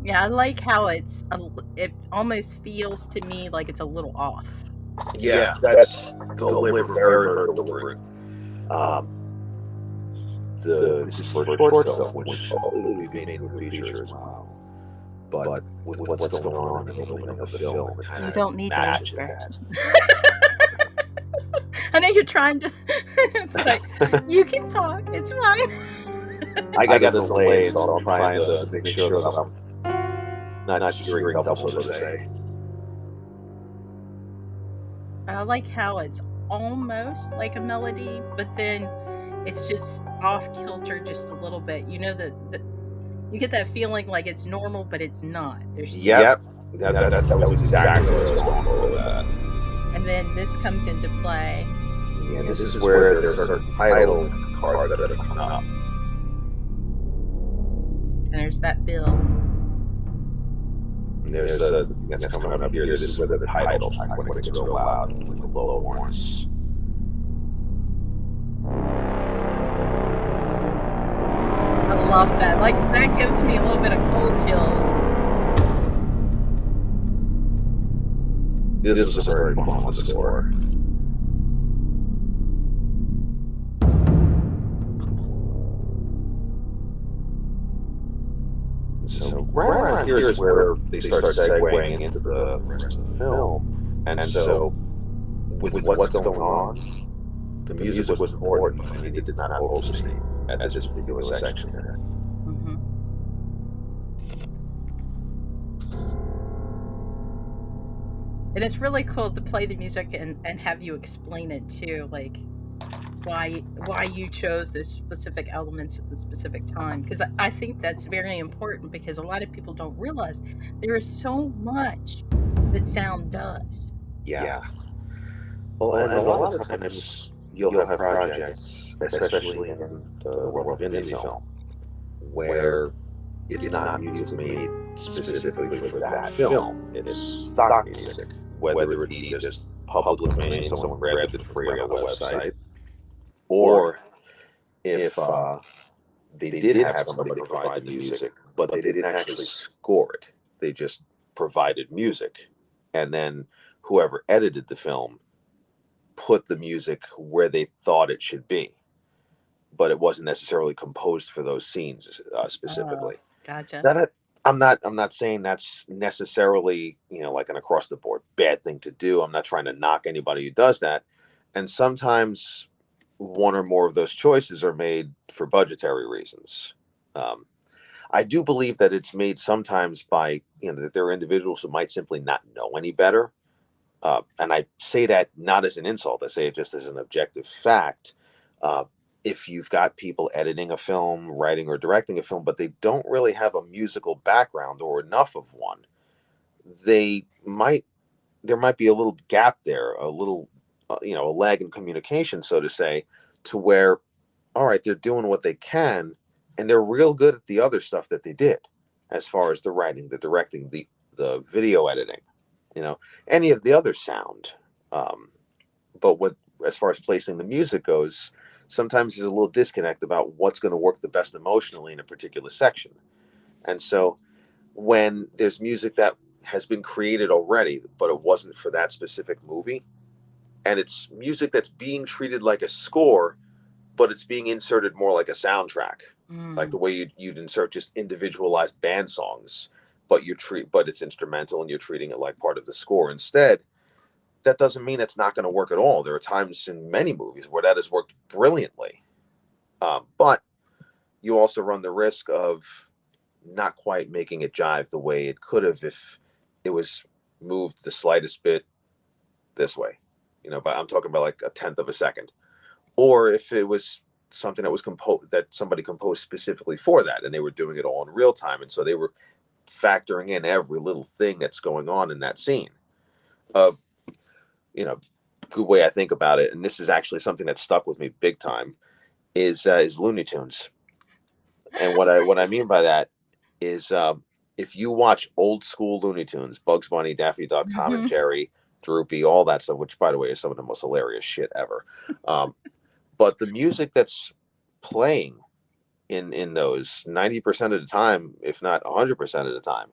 Yeah, I like how it almost feels to me like it's a little off. Yeah, that's deliberate, very deliberate. This is for a short film, which will be made with feature as well. But with what's going on in the opening of the film, you don't need that. I know you're trying to, but you can talk. It's fine. I got a delay, so I'm trying to make sure that I'm not hearing double, so to say. And I like how it's almost like a melody, but then it's just off kilter just a little bit. You know, you get that feeling like it's normal, but it's not. There's that was exactly what I was going for with that. And then this comes into play. Yeah, this is where there's certain title cards that are coming up. And there's that bill. There's that's coming up here. This is where the title track when it gets real loud, like the low horns. I love that. Like, that gives me a little bit of cold chills. This was very fun with the score. So right around here is where they start segueing into the rest of the film. And so with what's going on, the music was important, but it did not overstate at this particular section there. And it's really cool to play the music and have you explain it too, like why you chose the specific elements at the specific time. Because I think that's very important, because a lot of people don't realize there is so much that sound does. Yeah. Well, and a lot of times you'll have projects, especially in the world of indie film, where it's not music made specifically for that film. It's stock music, whether it be just public domain, someone grabbed it for free on the website, or if they did have somebody provide the music, but they didn't actually score it. They just provided music, and then whoever edited the film put the music where they thought it should be, but it wasn't necessarily composed for those scenes specifically. Gotcha. I'm not saying that's necessarily, like an across the board bad thing to do. I'm not trying to knock anybody who does that. And sometimes one or more of those choices are made for budgetary reasons. I do believe that it's made sometimes by, that there are individuals who might simply not know any better. And I say that not as an insult, I say it just as an objective fact. If you've got people editing a film, writing or directing a film, but they don't really have a musical background or enough of one, there might be a little gap there, a little, a lag in communication, so to say, to where, all right, they're doing what they can, and they're real good at the other stuff that they did, as far as the writing, the directing, the video editing, any of the other sound. But as far as placing the music goes, sometimes there's a little disconnect about what's going to work the best emotionally in a particular section. And so when there's music that has been created already, but it wasn't for that specific movie, and it's music that's being treated like a score, but it's being inserted more like a soundtrack, like the way you'd insert just individualized band songs, but it's instrumental and you're treating it like part of the score instead. That doesn't mean it's not going to work at all. There are times in many movies where that has worked brilliantly. But you also run the risk of not quite making it jive the way it could have if it was moved the slightest bit this way. But I'm talking about like a tenth of a second. Or if it was something that was that somebody composed specifically for that, and they were doing it all in real time. And so they were factoring in every little thing that's going on in that scene. Good way I think about it, and this is actually something that stuck with me big time, is Looney Tunes. And what I mean by that is if you watch old school Looney Tunes, Bugs Bunny, Daffy Duck, Tom and Jerry, Droopy, all that stuff, which by the way is some of the most hilarious shit ever. But the music that's playing in those 90% of the time, if not 100% of the time,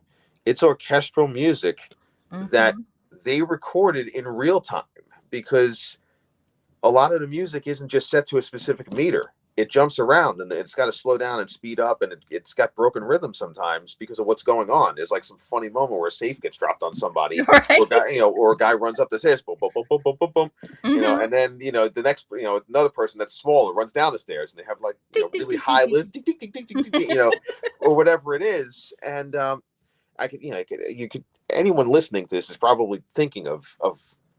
it's orchestral music that they recorded in real time, because a lot of the music isn't just set to a specific meter. It jumps around, and it's got to slow down and speed up, and it's got broken rhythm sometimes because of what's going on. There's like some funny moment where a safe gets dropped on somebody, right? or a guy runs up the stairs, boom, boom, boom, boom, boom, boom, boom, and then the next, another person that's smaller runs down the stairs, and they have like really high lift, or whatever it is, and anyone listening to this is probably thinking of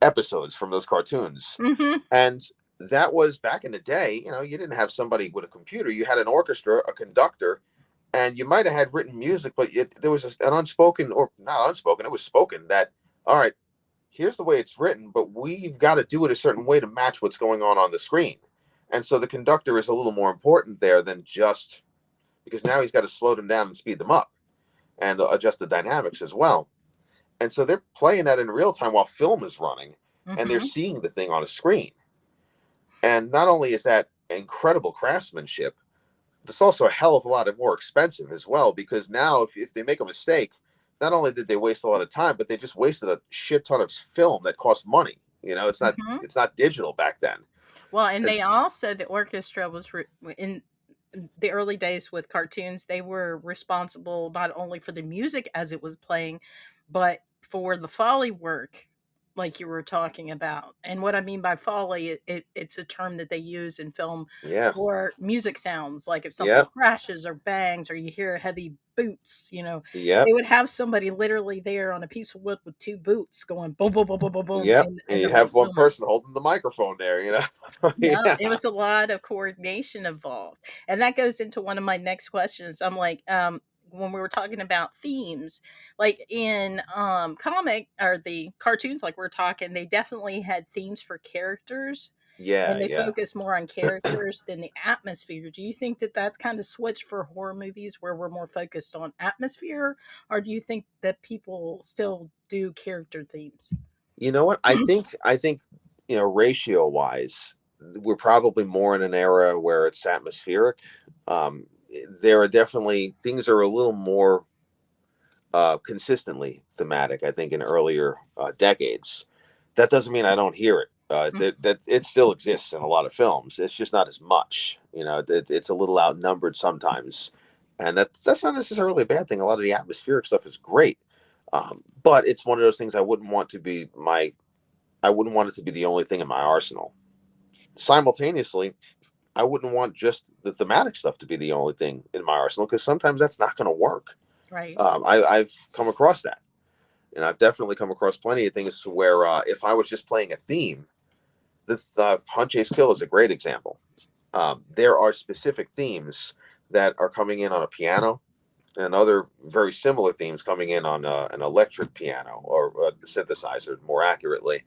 episodes from those cartoons, and that was back in the day. You didn't have somebody with a computer. You had an orchestra, a conductor, and you might have had written music, but there was an unspoken, or not unspoken, it was spoken that, all right, here's the way it's written, but we've got to do it a certain way to match what's going on the screen. And so the conductor is a little more important there than just, because now he's got to slow them down and speed them up and adjust the dynamics as well. And so they're playing that in real time while film is running, and they're seeing the thing on a screen. And not only is that incredible craftsmanship, but it's also a hell of a lot more expensive as well, because now if they make a mistake, not only did they waste a lot of time, but they just wasted a shit ton of film that cost money. It's not digital back then. Well, and they also, the orchestra was the early days with cartoons, they were responsible not only for the music as it was playing, but for the Foley work, like you were talking about. And what I mean by Foley, it's a term that they use in film Yeah. for music sounds, like if something Yep. crashes or bangs or you hear heavy boots, Yep. they would have somebody literally there on a piece of wood with two boots going boom, boom, boom, boom, boom, boom, Yep. in, And in the you right have one moment. person holding the microphone there, Yeah, Yeah. it was a lot of coordination involved. And that goes into one of my next questions. I'm like, when we were talking about themes, like in comic or the cartoons, like we're talking, they definitely had themes for characters Yeah. and they Yeah. focus more on characters than the atmosphere. Do you think that that's kind of switched for horror movies where we're more focused on atmosphere, or do you think that people still do character themes? You know what? I think, ratio wise, we're probably more in an era where it's atmospheric. There are definitely things are a little more consistently thematic, I think, in earlier decades. That doesn't mean I don't hear it. That it still exists in a lot of films. It's just not as much. It's a little outnumbered sometimes, and that's not necessarily a bad thing. A lot of the atmospheric stuff is great, but it's one of those things I wouldn't want to be my. I wouldn't want it to be the only thing in my arsenal. Simultaneously, I wouldn't want just the thematic stuff to be the only thing in my arsenal because sometimes that's not going to work. Right. I've come across that. And I've definitely come across plenty of things where if I was just playing a theme, the Hunt, Chase, Kill is a great example. There are specific themes that are coming in on a piano and other very similar themes coming in on an electric piano or a synthesizer, more accurately.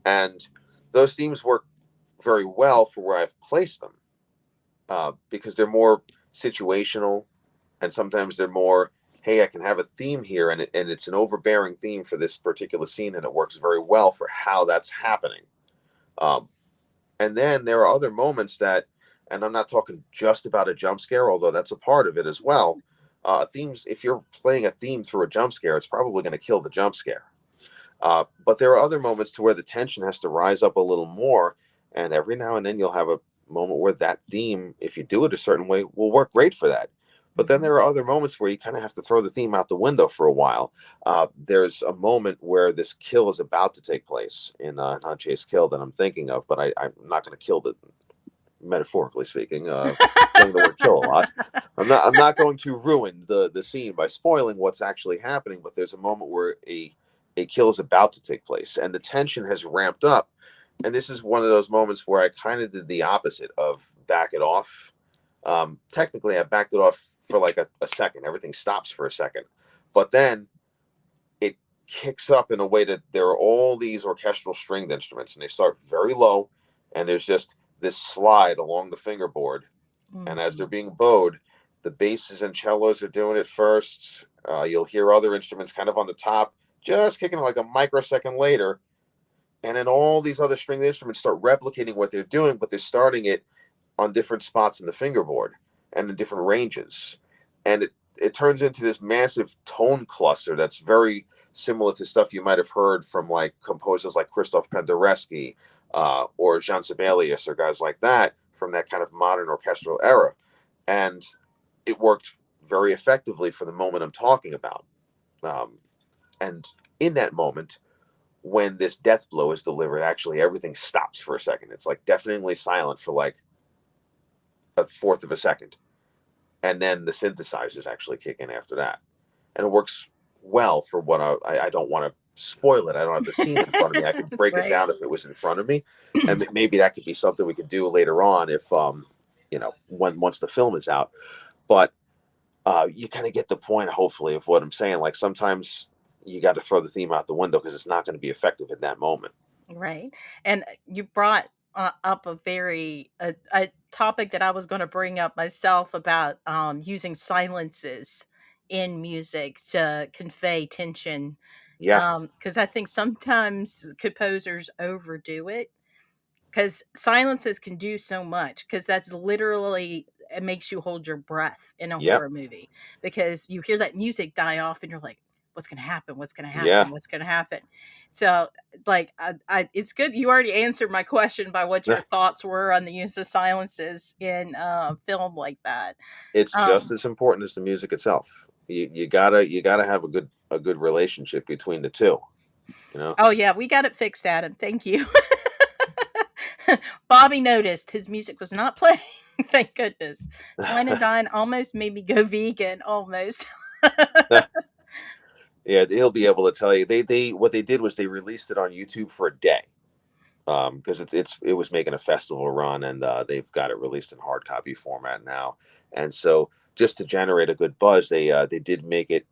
And those themes work very well for where I've placed them because they're more situational and sometimes they're more, hey, I can have a theme here and it's an overbearing theme for this particular scene and it works very well for how that's happening. And then there are other moments that, and I'm not talking just about a jump scare, although that's a part of it as well. Themes, if you're playing a theme through a jump scare, it's probably going to kill the jump scare. But there are other moments to where the tension has to rise up a little more. And every now and then you'll have a moment where that theme, if you do it a certain way, will work great for that. But then there are other moments where you kind of have to throw the theme out the window for a while. There's a moment where this kill is about to take place in Hunt, Chase, Kill that I'm thinking of, but I'm not going to kill the, metaphorically speaking, saying the word kill a lot. I'm not going to ruin the scene by spoiling what's actually happening, but there's a moment where a kill is about to take place and the tension has ramped up. And this is one of those moments where I kind of did the opposite of back it off. Technically, I backed it off for like a second. Everything stops for a second. But then it kicks up in a way that there are all these orchestral stringed instruments, and they start very low, and there's just this slide along the fingerboard. Mm-hmm. And as they're being bowed, the basses and cellos are doing it first. You'll hear other instruments kind of on the top, just kicking like a microsecond later. And then all these other stringed instruments start replicating what they're doing, but they're starting it on different spots in the fingerboard and in different ranges. And it turns into this massive tone cluster that's very similar to stuff you might have heard from like composers like Krzysztof Penderecki or Jean Sibelius or guys like that from that kind of modern orchestral era. And it worked very effectively for the moment I'm talking about. And in that moment, when this death blow is delivered, actually everything stops for a second. It's like deafeningly silent for like a fourth of a second. And then the synthesizers actually kick in after that. And it works well for what I don't want to spoil it. I don't have the scene in front of me. I could break it down if it was in front of me. And maybe that could be something we could do later on if, once the film is out. But you kind of get the point, hopefully, of what I'm saying. Like sometimes you got to throw the theme out the window because it's not going to be effective in that moment. Right. And you brought up a topic that I was going to bring up myself about using silences in music to convey tension. Yeah. Because I think sometimes composers overdo it because silences can do so much because that's literally it makes you hold your breath in a horror movie because you hear that music die off and you're like, what's going to happen? What's going to Yeah. happen? What's going to happen? So, like, it's good. You already answered my question by what your thoughts were on the use of silences in film like that. It's just as important as the music itself. You gotta have a good relationship between the two. You know. Oh yeah, we got it fixed, Adam. Thank you. Bobby noticed his music was not playing. Thank goodness. Swine and Dine almost made me go vegan. Almost. Yeah, he'll be able to tell you. They what they did was they released it on YouTube for a day, because it was making a festival run, and they've got it released in hard copy format now. And so, just to generate a good buzz, they did make it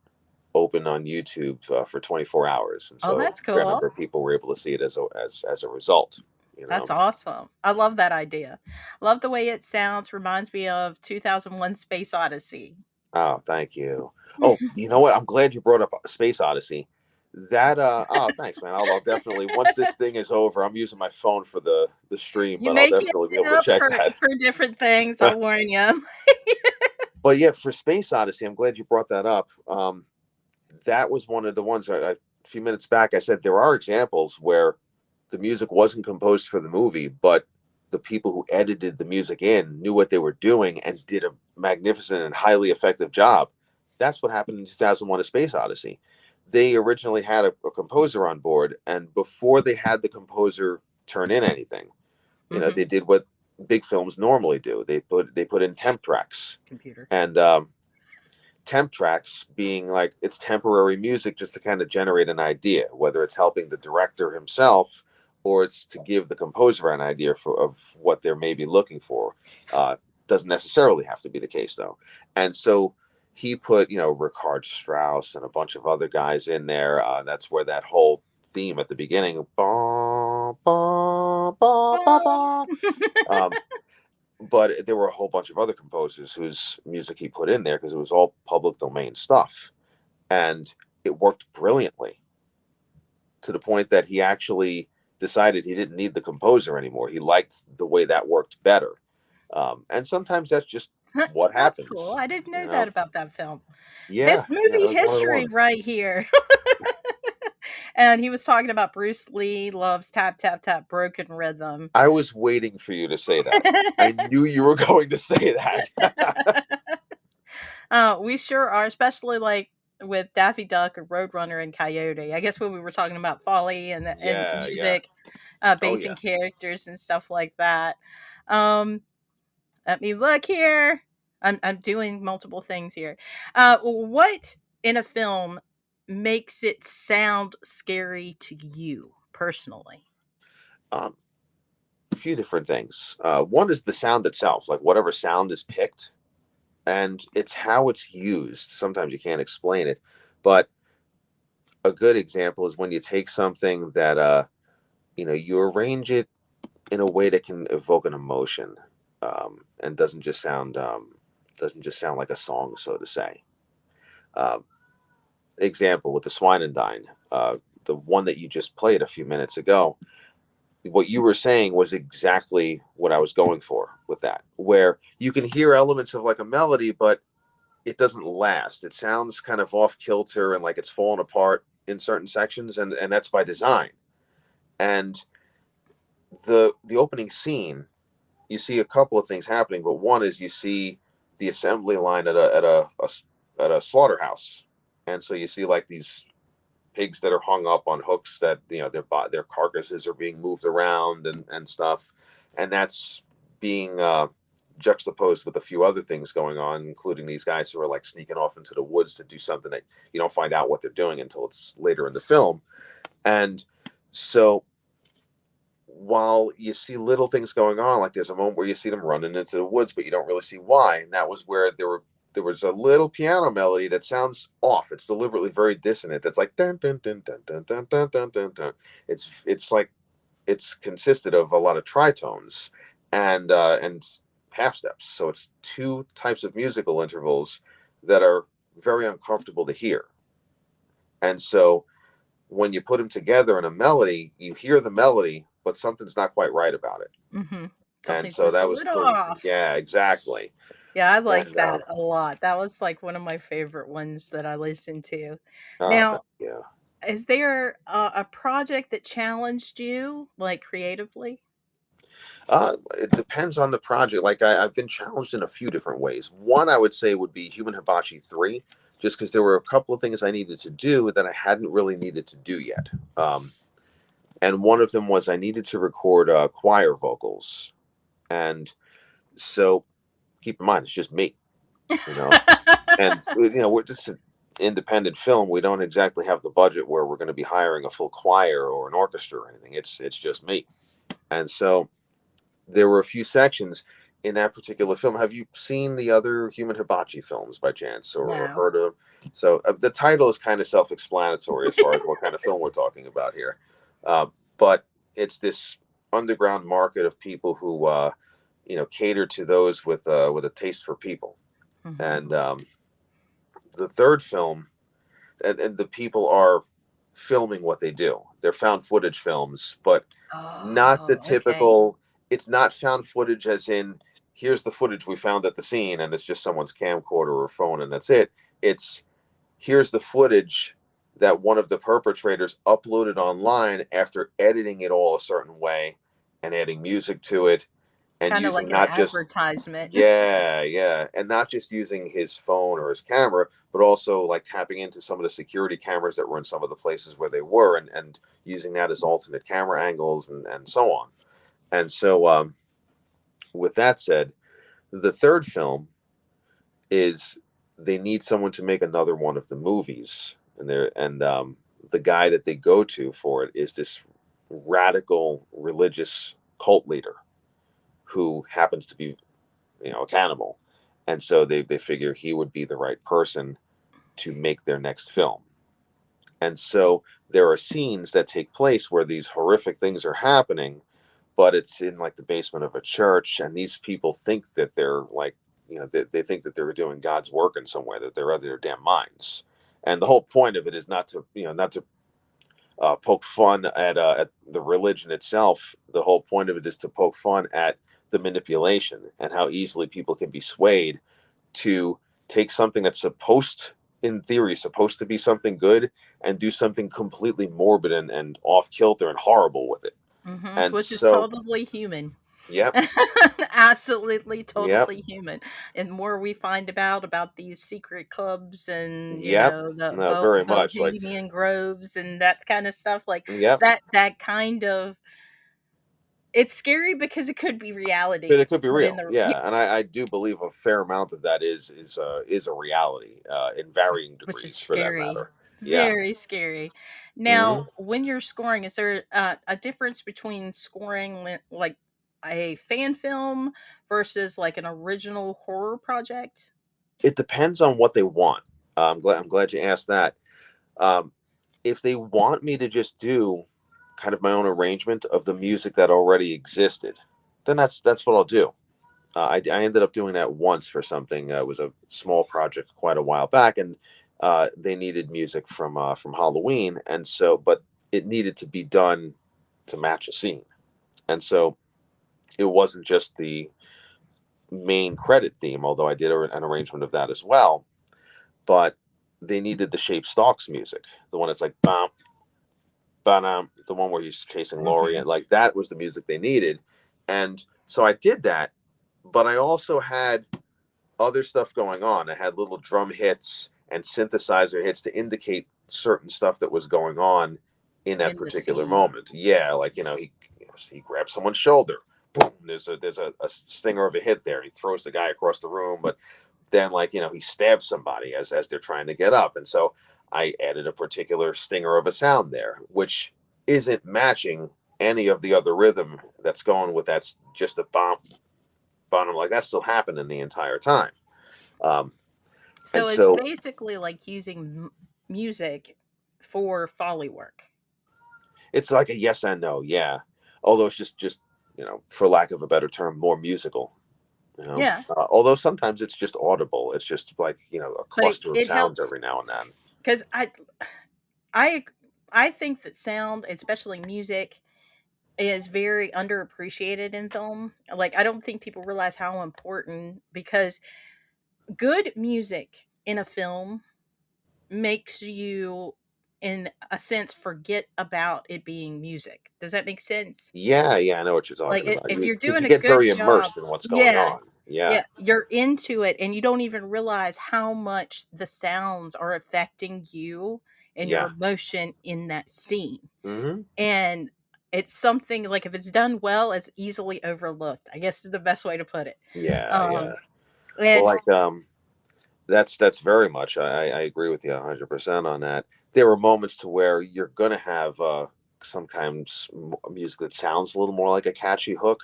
open on YouTube for 24 hours, and so that's a fair cool. number of people were able to see it as a result. You know? That's awesome. I love that idea. Love the way it sounds. Reminds me of 2001 Space Odyssey. Oh, thank you. Oh, you know what? I'm glad you brought up Space Odyssey. That oh, thanks, man. I'll definitely, once this thing is over, I'm using my phone for the stream, You but I'll make definitely be it able to up check that. for different things. I'll warn you. But yeah, for Space Odyssey, I'm glad you brought that up. That was one of the ones a few minutes back. I said there are examples where the music wasn't composed for the movie, but the people who edited the music in knew what they were doing and did a magnificent and highly effective job. That's what happened in 2001: A Space Odyssey. They originally had a composer on board, and before they had the composer turn in anything, you know, they did what big films normally do. They put in temp tracks. Computer. And temp tracks being like, it's temporary music just to kind of generate an idea, whether it's helping the director himself or it's to give the composer an idea of what they're maybe looking for. Doesn't necessarily have to be the case, though. And so he put, you know, Richard Strauss and a bunch of other guys in there. That's where that whole theme at the beginning, bah, bah, bah, bah, bah. But there were a whole bunch of other composers whose music he put in there because it was all public domain stuff. And it worked brilliantly, to the point that he actually decided he didn't need the composer anymore. He liked the way that worked better. And sometimes that's just what happens. That's cool. I didn't know that about that film. Yeah. This movie history right here. And he was talking about Bruce Lee loves tap, tap, tap, broken rhythm. I was waiting for you to say that. I knew you were going to say that. We sure are, especially like with Daffy Duck or Roadrunner and Coyote. I guess when we were talking about folly and music, basing characters and stuff like that. Let me look here. I'm doing multiple things here. What in a film makes it sound scary to you personally? A few different things. One is the sound itself, like whatever sound is picked, and it's how it's used. Sometimes you can't explain it, but a good example is when you take something that you know, you arrange it in a way that can evoke an emotion, and doesn't just sound like a song, so to say. Example with the Swine and Dine, the one that you just played a few minutes ago. What you were saying was exactly what I was going for with that, where you can hear elements of like a melody, but it doesn't last. It sounds kind of off kilter and like it's falling apart in certain sections, and that's by design. And the opening scene, you see a couple of things happening, but one is you see the assembly line at a slaughterhouse. And so you see like these pigs that are hung up on hooks that, you know, their carcasses are being moved around and stuff. And that's being juxtaposed with a few other things going on, including these guys who are like sneaking off into the woods to do something that you don't find out what they're doing until it's later in the film. And so while you see little things going on, like there's a moment where you see them running into the woods, but you don't really see why. And that was where there was a little piano melody that sounds off. It's deliberately very dissonant. That's like dun dun dun dun dun dun dun dun dun dun. It's like it's consisted of a lot of tritones and half steps. So it's two types of musical intervals that are very uncomfortable to hear. And so when you put them together in a melody, you hear the melody, but something's not quite right about it. Mm-hmm. And so that was off. Yeah, exactly. Yeah, I like And that a lot. That was like one of my favorite ones that I listened to. thank Now, you. is there a project that challenged you, like creatively? It depends on the project. Like I've been challenged in a few different ways. One I would say would be Human Hibachi 3, just because there were a couple of things I needed to do that I hadn't really needed to do yet. And one of them was I needed to record choir vocals. And so keep in mind, it's just me, you know, and we're just an independent film. We don't exactly have the budget where we're going to be hiring a full choir or an orchestra or anything. It's just me. And so there were a few sections in that particular film. Have you seen the other Human Hibachi films by chance, or No. heard of? So the title is kind of self-explanatory as far as what kind of film we're talking about here. But it's this underground market of people who, cater to those with a taste for people. Mhm. And the third film, and the people are filming what they do. They're found footage films, but not the Oh, okay. typical. It's not found footage as in here's the footage we found at the scene and it's just someone's camcorder or phone and that's it. It's here's the footage that one of the perpetrators uploaded online after editing it all a certain way and adding music to it and Kind of using like an not just advertisement. yeah, and not just using his phone or his camera, but also like tapping into some of the security cameras that were in some of the places where they were, and using that as alternate camera angles and so on. And so, with that said, the third film is they need someone to make another one of the movies, and the guy that they go to for it is this radical religious cult leader who happens to be, a cannibal, and so they figure he would be the right person to make their next film. And so there are scenes that take place where these horrific things are happening, but it's in like the basement of a church, and these people think that they're like, they think that they're doing God's work in some way, that they're out of their damn minds. And the whole point of it is not to poke fun at the religion itself. The whole point of it is to poke fun at the manipulation and how easily people can be swayed to take something that's in theory, supposed to be something good and do something completely morbid and off kilter and horrible with it. And Which is so, totally human. yep, Absolutely, yep, totally human. And more we find about these secret clubs and yep. the No, very much like, bohemian groves and that kind of stuff, like yep. that kind of, it's scary because it could be But reality, it could be but in real, the yeah, and I do believe a fair amount of that is a reality in varying which is degrees, for that scary. matter. Yeah. Very scary. Hmm. Now, when you're scoring, is there a difference between scoring like a fan film versus like an original horror project? It depends on what they want. I'm glad you asked that. Um, if they want me to just do kind of my own arrangement of the music that already existed, then that's what I'll do. I ended up doing that once for something. It was a small project quite a while back, and they needed music from Halloween, and so but it needed to be done to match a scene, and so it wasn't just the main credit theme, although I did an arrangement of that as well. But they needed the Shape Stalks music, the one that's like bum, bum, the one where he's chasing Laurie, Mhm. and like that was the music they needed, and so I did that. But I also had other stuff going on. I had little drum hits and synthesizer hits to indicate certain stuff that was going on in that In the particular scene. moment. Yeah, like he grabs someone's shoulder. Boom! There's a stinger of a hit there. He throws the guy across the room, but then he stabs somebody as they're trying to get up, and so I added a particular stinger of a sound there, which isn't matching any of the other rhythm that's going with that. Just a bump, bottom, like that's still happening the entire time. Um, and So it's so basically like using music for Foley work. it's like a yes and no, yeah. Although it's just for lack of a better term, more musical. Yeah. Although sometimes it's just audible. It's just like a But cluster of it sounds helps every now and then. because I think that sound, especially music, is very underappreciated in film. Like, I don't think people realize how important, because good music in a film makes you, in a sense, forget about it being music. Does that make sense? Yeah, I know what you're Like, talking about. if you're Because doing you a get good very job, immersed in what's going yeah, on. Yeah, yeah, you're into it, and you don't even realize how much the sounds are affecting you and your yeah. emotion in that scene. Hmm. And it's something like, if it's done well, it's easily overlooked, I guess is the best way to put it. Yeah. Um, Well, and like that's very much. I agree with you 100% on that. There were moments to where you're gonna have sometimes music that sounds a little more like a catchy hook,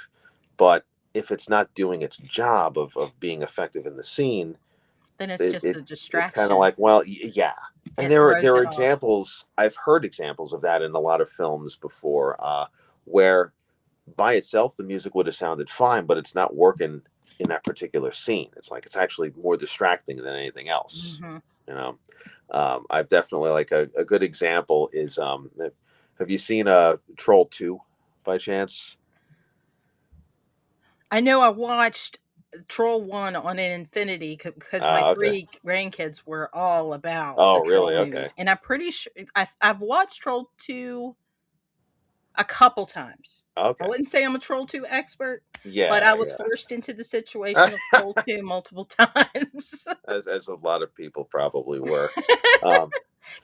but if it's not doing its job of being effective in the scene, then it's it, just it a it's kind of distraction. like, well, yeah. And It there throws are it off. examples. I've heard examples of that in a lot of films before, where by itself the music would have sounded fine, but it's not working in that particular scene. It's like it's actually more distracting than anything else. Hmm. You know, I've definitely like a good example is have you seen Troll 2 by chance? I know I watched Troll 1 on an Infinity because my Okay. 3 grandkids were all about the Oh, Troll really? Okay. movies, and I'm pretty sure I've watched Troll 2 a couple times. I Okay. wouldn't say I'm a Troll 2 expert, but I Yeah, was forced into the situation of Troll 2 multiple times. as a lot of people probably were. Um,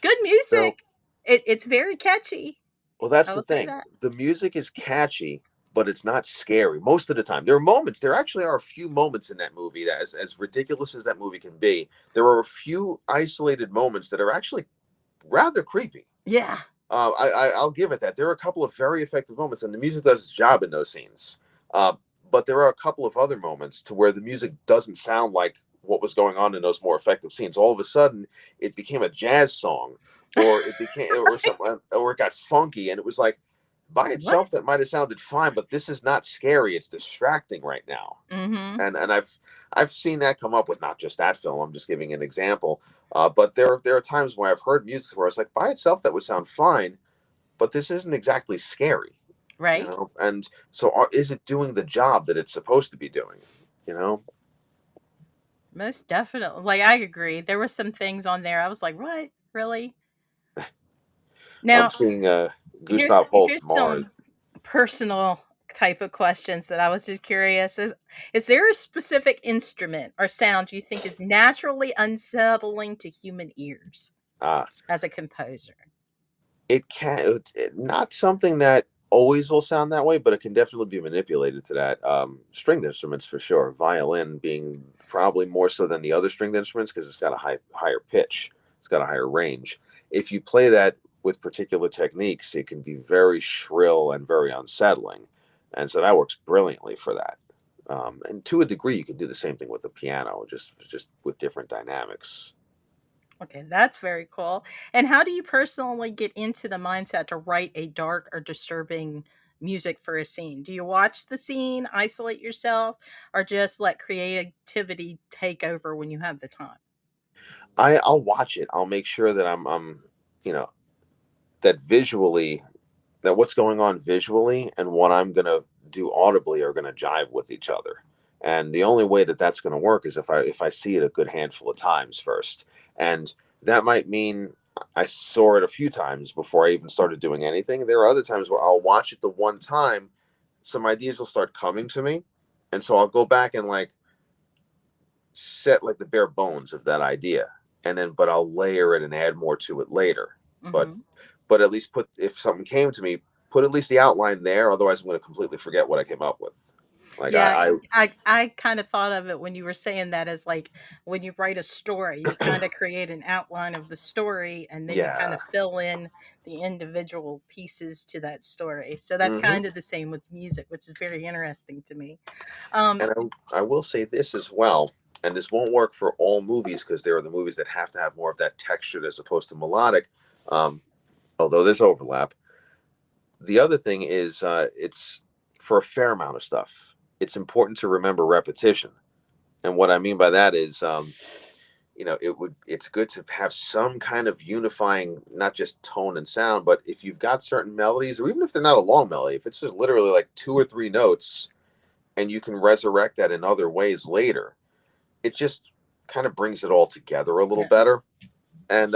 Good so music. It's very catchy. Well, that's I the will say thing. that. The music is catchy, but it's not scary most of the time. There actually are a few moments in that movie that, as ridiculous as that movie can be, there are a few isolated moments that are actually rather creepy. Yeah. I'll give it that. There are a couple of very effective moments, and the music does its job in those scenes. But there are a couple of other moments to where the music doesn't sound like what was going on in those more effective scenes. All of a sudden, it became a jazz song, or it became, or something, or it got funky, and it was like, by What? itself, that might have sounded fine, but this is not scary. It's distracting right now. Mhm. And I've seen that come up with not just that film. I'm just giving an example. But there are times where I've heard music where it's like, by itself that would sound fine, but this isn't exactly scary, you Right? know. And so, is it doing the job that it's supposed to be doing? You know. Most definitely. Like, I agree. There were some things on there I was like, "What? Really?" I'm Now, seeing here's Gustav Holst here's Mars. some personal type of questions that I was just curious. Is there a specific instrument or sound you think is naturally unsettling to human ears Ah, as a composer? it can not something that always will sound that way, but it can definitely be manipulated to that. Stringed instruments for sure. Violin being probably more so than the other stringed instruments because it's got a higher pitch. It's got a higher range. If you play that with particular techniques, it can be very shrill and very unsettling, and so that works brilliantly for that. And to a degree, you can do the same thing with the piano, just with different dynamics. Okay, that's very cool. And how do you personally get into the mindset to write a dark or disturbing music for a scene? Do you watch the scene, isolate yourself, or just let creativity take over when you have the time? I'll watch it. I'll make sure that I'm you know that visually that what's going on visually and what I'm going to do audibly are going to jive with each other. And the only way that that's going to work is if I see it a good handful of times first. And that might mean I saw it a few times before I even started doing anything. There are other times where I'll watch it the one time, some ideas will start coming to me, and so I'll go back and like set like the bare bones of that idea, and then but I'll layer it and add more to it later. But Hmm. at least put if something came to me, put at least the outline there. Otherwise, I'm going to completely forget what I came up with. Like Yeah, I I kind of thought of it when you were saying that as like when you write a story, you kind of create an outline of the story and then you kind yeah. of fill in the individual pieces to that story. So that's Hmm. kind of the same with music, which is very interesting to me. Um, And I will say this as well, and this won't work for all movies because there are the movies that have to have more of that textured as opposed to melodic. Um, Although there's overlap. The other thing is, it's for a fair amount of stuff. It's important to remember repetition, and what I mean by that is, it's good to have some kind of unifying, not just tone and sound, but if you've got certain melodies, or even if they're not a long melody, if it's just literally like 2 or 3 notes and you can resurrect that in other ways later, it just kind of brings it all together a little better. And,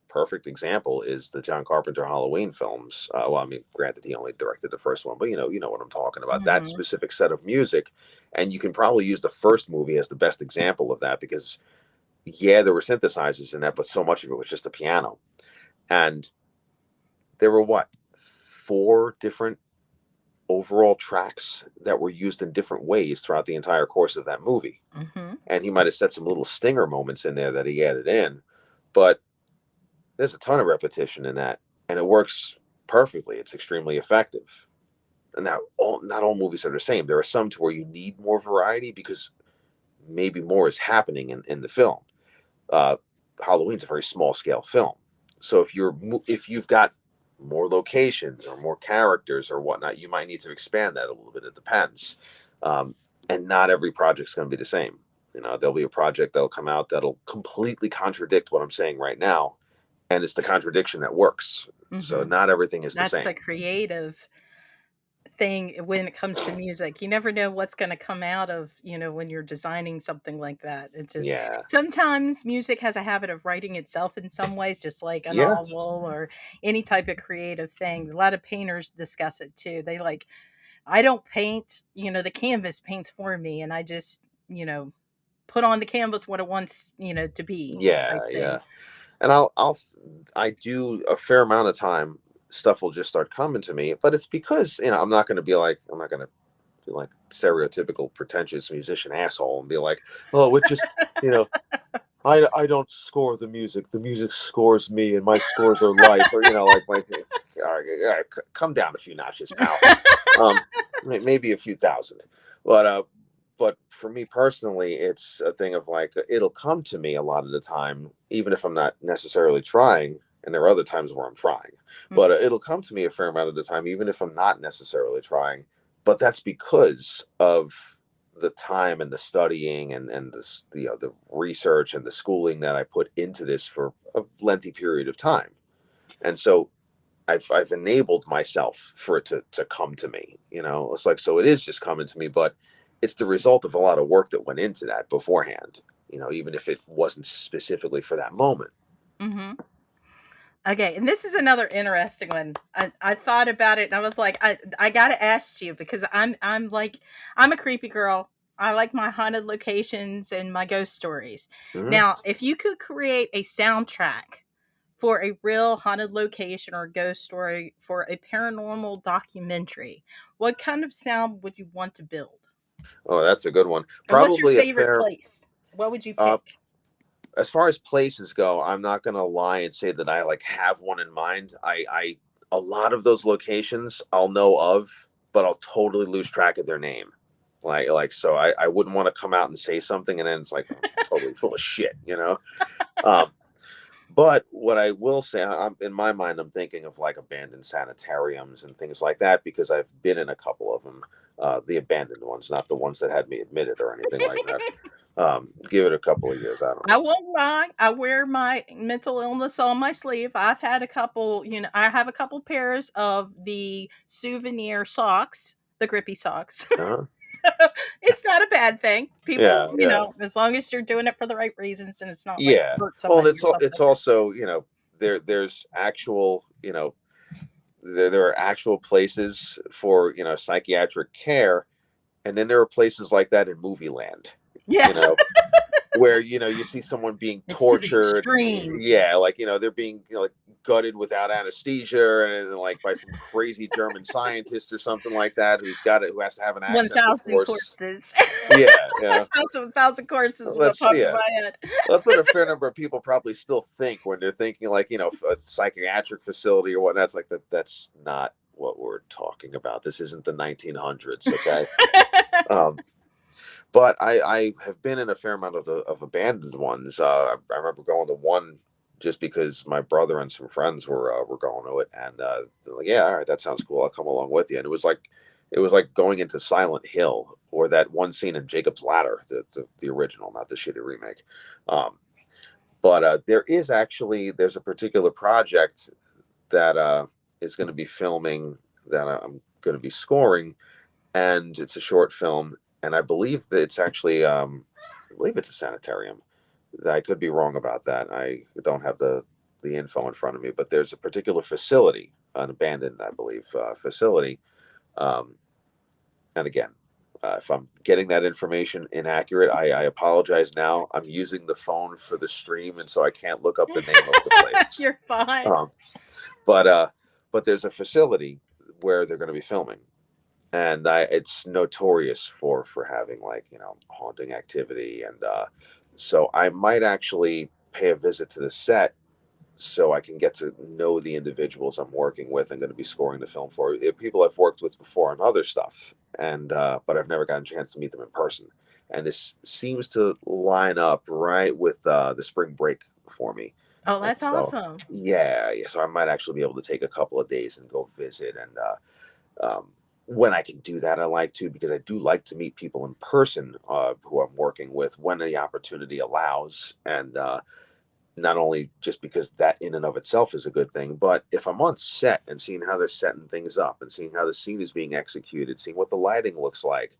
perfect example is the John Carpenter Halloween films. Well, I mean, granted, he only directed the first one, but you know what I'm talking about. That specific set of music, and you can probably use the first movie as the best example of that because, yeah, there were synthesizers in that, but so much of it was just the piano, and there were 4 different overall tracks that were used in different ways throughout the entire course of that movie. And he might have set some little stinger moments in there that he added in, but there's a ton of repetition in that, and it works perfectly. It's extremely effective. And now, not all movies are the same. There are some to where you need more variety because maybe more is happening in the film. Halloween's a very small scale film, so if you've got more locations or more characters or whatnot, you might need to expand that a little bit. It depends, and not every project's going to be the same. There'll be a project that'll come out that'll completely contradict what I'm saying right now. And it's the contradiction that works. So not everything is the same. That's the creative thing when it comes to music. You never know what's going to come out of, when you're designing something like that. It's just sometimes music has a habit of writing itself in some ways, just like a novel or any type of creative thing. A lot of painters discuss it too. They I don't paint, the canvas paints for me, and I just, put on the canvas what it wants, to be. Yeah. And I do a fair amount of time, stuff will just start coming to me, but it's because, I'm not going to be stereotypical pretentious musician asshole and be like, oh, it just, I don't score the music scores me and my scores are life, or, all right, come down a few notches, pal. Maybe a few thousand, but for me personally, it's a thing of it'll come to me a lot of the time, even if I'm not necessarily trying. And there are other times where I'm trying, but it'll come to me a fair amount of the time, even if I'm not necessarily trying. But that's because of the time and the studying and the research and the schooling that I put into this for a lengthy period of time. And so I've enabled myself for it to come to me. It's so it is just coming to me, but it's the result of a lot of work that went into that beforehand, even if it wasn't specifically for that moment. Okay, and this is another interesting one. I thought about it and I was like, I gotta ask you because I'm a creepy girl. I like my haunted locations and my ghost stories. Now, if you could create a soundtrack for a real haunted location or ghost story for a paranormal documentary, what kind of sound would you want to build? Oh, that's a good one. Probably what's your favorite place? What would you pick? As far as places go, I'm not going to lie and say that I have one in mind. I a lot of those locations I'll know of, but I'll totally lose track of their name. So I wouldn't want to come out and say something and then it's totally full of shit, But what I will say, in my mind, I'm thinking of abandoned sanitariums and things like that because I've been in a couple of them. The abandoned ones, not the ones that had me admitted or anything like that. Give it a couple of years. I don't know. I won't lie. I wear my mental illness on my sleeve. I've had a couple, I have a couple pairs of the souvenir socks, the grippy socks. It's not a bad thing. People, as long as you're doing it for the right reasons and it's not hurt somebody. Well, it's also, there's actual, there are actual places for, psychiatric care. And then there are places like that in movie land. Yeah. Where, you see someone being tortured. They're being gutted without anesthesia and by some crazy German scientist or something like that who has to have an accent. 1,000 corpses. Yeah. 1,000 corpses. What popped in my head. That's what a fair number of people probably still think when they're thinking a psychiatric facility or whatnot. It's that's not what we're talking about. This isn't the 1900s. Okay. But I have been in a fair amount of abandoned ones. I remember going to one just because my brother and some friends were going to it, and they're like, "Yeah, all right, that sounds cool. I'll come along with you." And it was it was like going into Silent Hill, or that one scene in Jacob's Ladder, the original, not the shitty remake. But there's a particular project that is going to be filming, that I'm going to be scoring, and it's a short film, and I believe that it's actually I believe it's a sanitarium. I could be wrong about that. I don't have the info in front of me, but there's a particular facility, an abandoned, I believe, facility. And again, if I'm getting that information inaccurate, I apologize now. I'm using the phone for the stream, and so I can't look up the name of the place. You're fine. But there's a facility where they're going to be filming, and it's notorious for having, like, haunting activity, and so I might actually pay a visit to the set so I can get to know the individuals I'm working with and going to be scoring the film for. People I've worked with before on other stuff, and but I've never gotten a chance to meet them in person. And this seems to line up right with the spring break for me. Oh, that's awesome. Yeah. So I might actually be able to take a couple of days and go visit. And when I can do that, I like to, because I do like to meet people in person who I'm working with when the opportunity allows. And not only just because that in and of itself is a good thing, but if I'm on set and seeing how they're setting things up and seeing how the scene is being executed, seeing what the lighting looks like,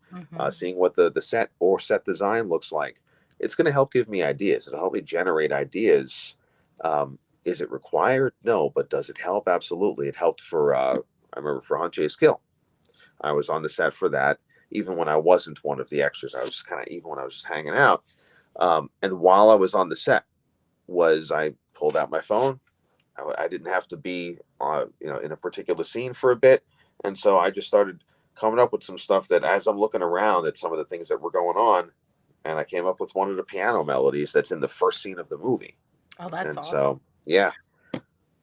seeing what the set or set design looks like, it's going to help give me ideas. It'll help me generate ideas. Is it required? No, but does it help? Absolutely. It helped for, I remember for Hunt Jay's Kill. I was on the set for that, even when I wasn't one of the extras. I was just even when I was just hanging out. And while I was on the set, I pulled out my phone. I didn't have to be, in a particular scene for a bit. And so I just started coming up with some stuff that, as I'm looking around at some of the things that were going on, and I came up with one of the piano melodies that's in the first scene of the movie. Oh, that's awesome. So, yeah.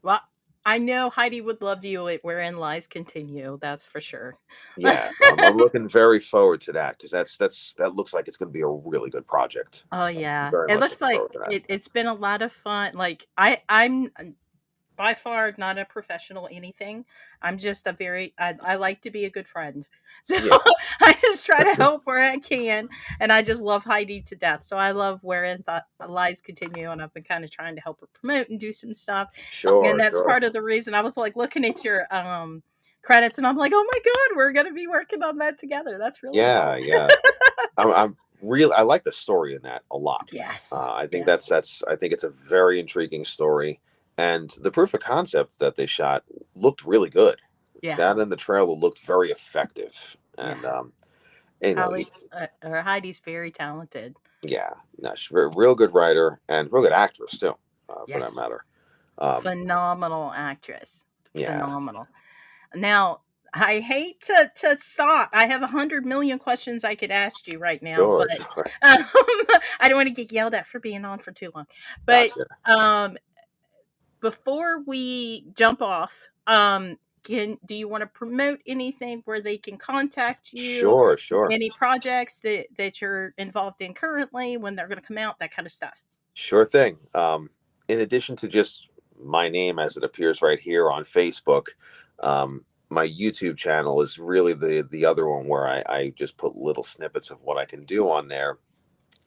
Well, I know Heidi would love you at Wherein Lies Continue. That's for sure. Yeah, I'm looking very forward to that, because that looks like it's going to be a really good project. Oh yeah, Very it much looks like looking forward to that. it's been a lot of fun. Like I'm by far not a professional anything. I'm just I like to be a good friend. So Yeah. I just try to help where I can. And I just love Heidi to death. So I love Wherein Lies Continue. And I've been kind of trying to help her promote and do some stuff. Sure. And that's sure. part of the reason I was like looking at your credits and I'm like, oh my God, we're going to be working on that together. That's really Yeah, cool. yeah. I like the story in that a lot. Yes. I think yes. I think it's a very intriguing story, and the proof of concept that they shot looked really good. Yeah. That and the trailer looked very effective, and Heidi's very talented. yeah, no, she's a real good writer and real good actress too, for Yes. that matter. Phenomenal actress. Yeah. Phenomenal. Now, I hate to stop. I have 100 million questions I could ask you right now, Sure, but sure. I don't want to get yelled at for being on for too long. But Gotcha. before we jump off, do you want to promote anything where they can contact you? Sure. Any projects that you're involved in currently, when they're going to come out, that kind of stuff? Sure thing. In addition to just my name as it appears right here on Facebook, my YouTube channel is really the other one where I just put little snippets of what I can do on there.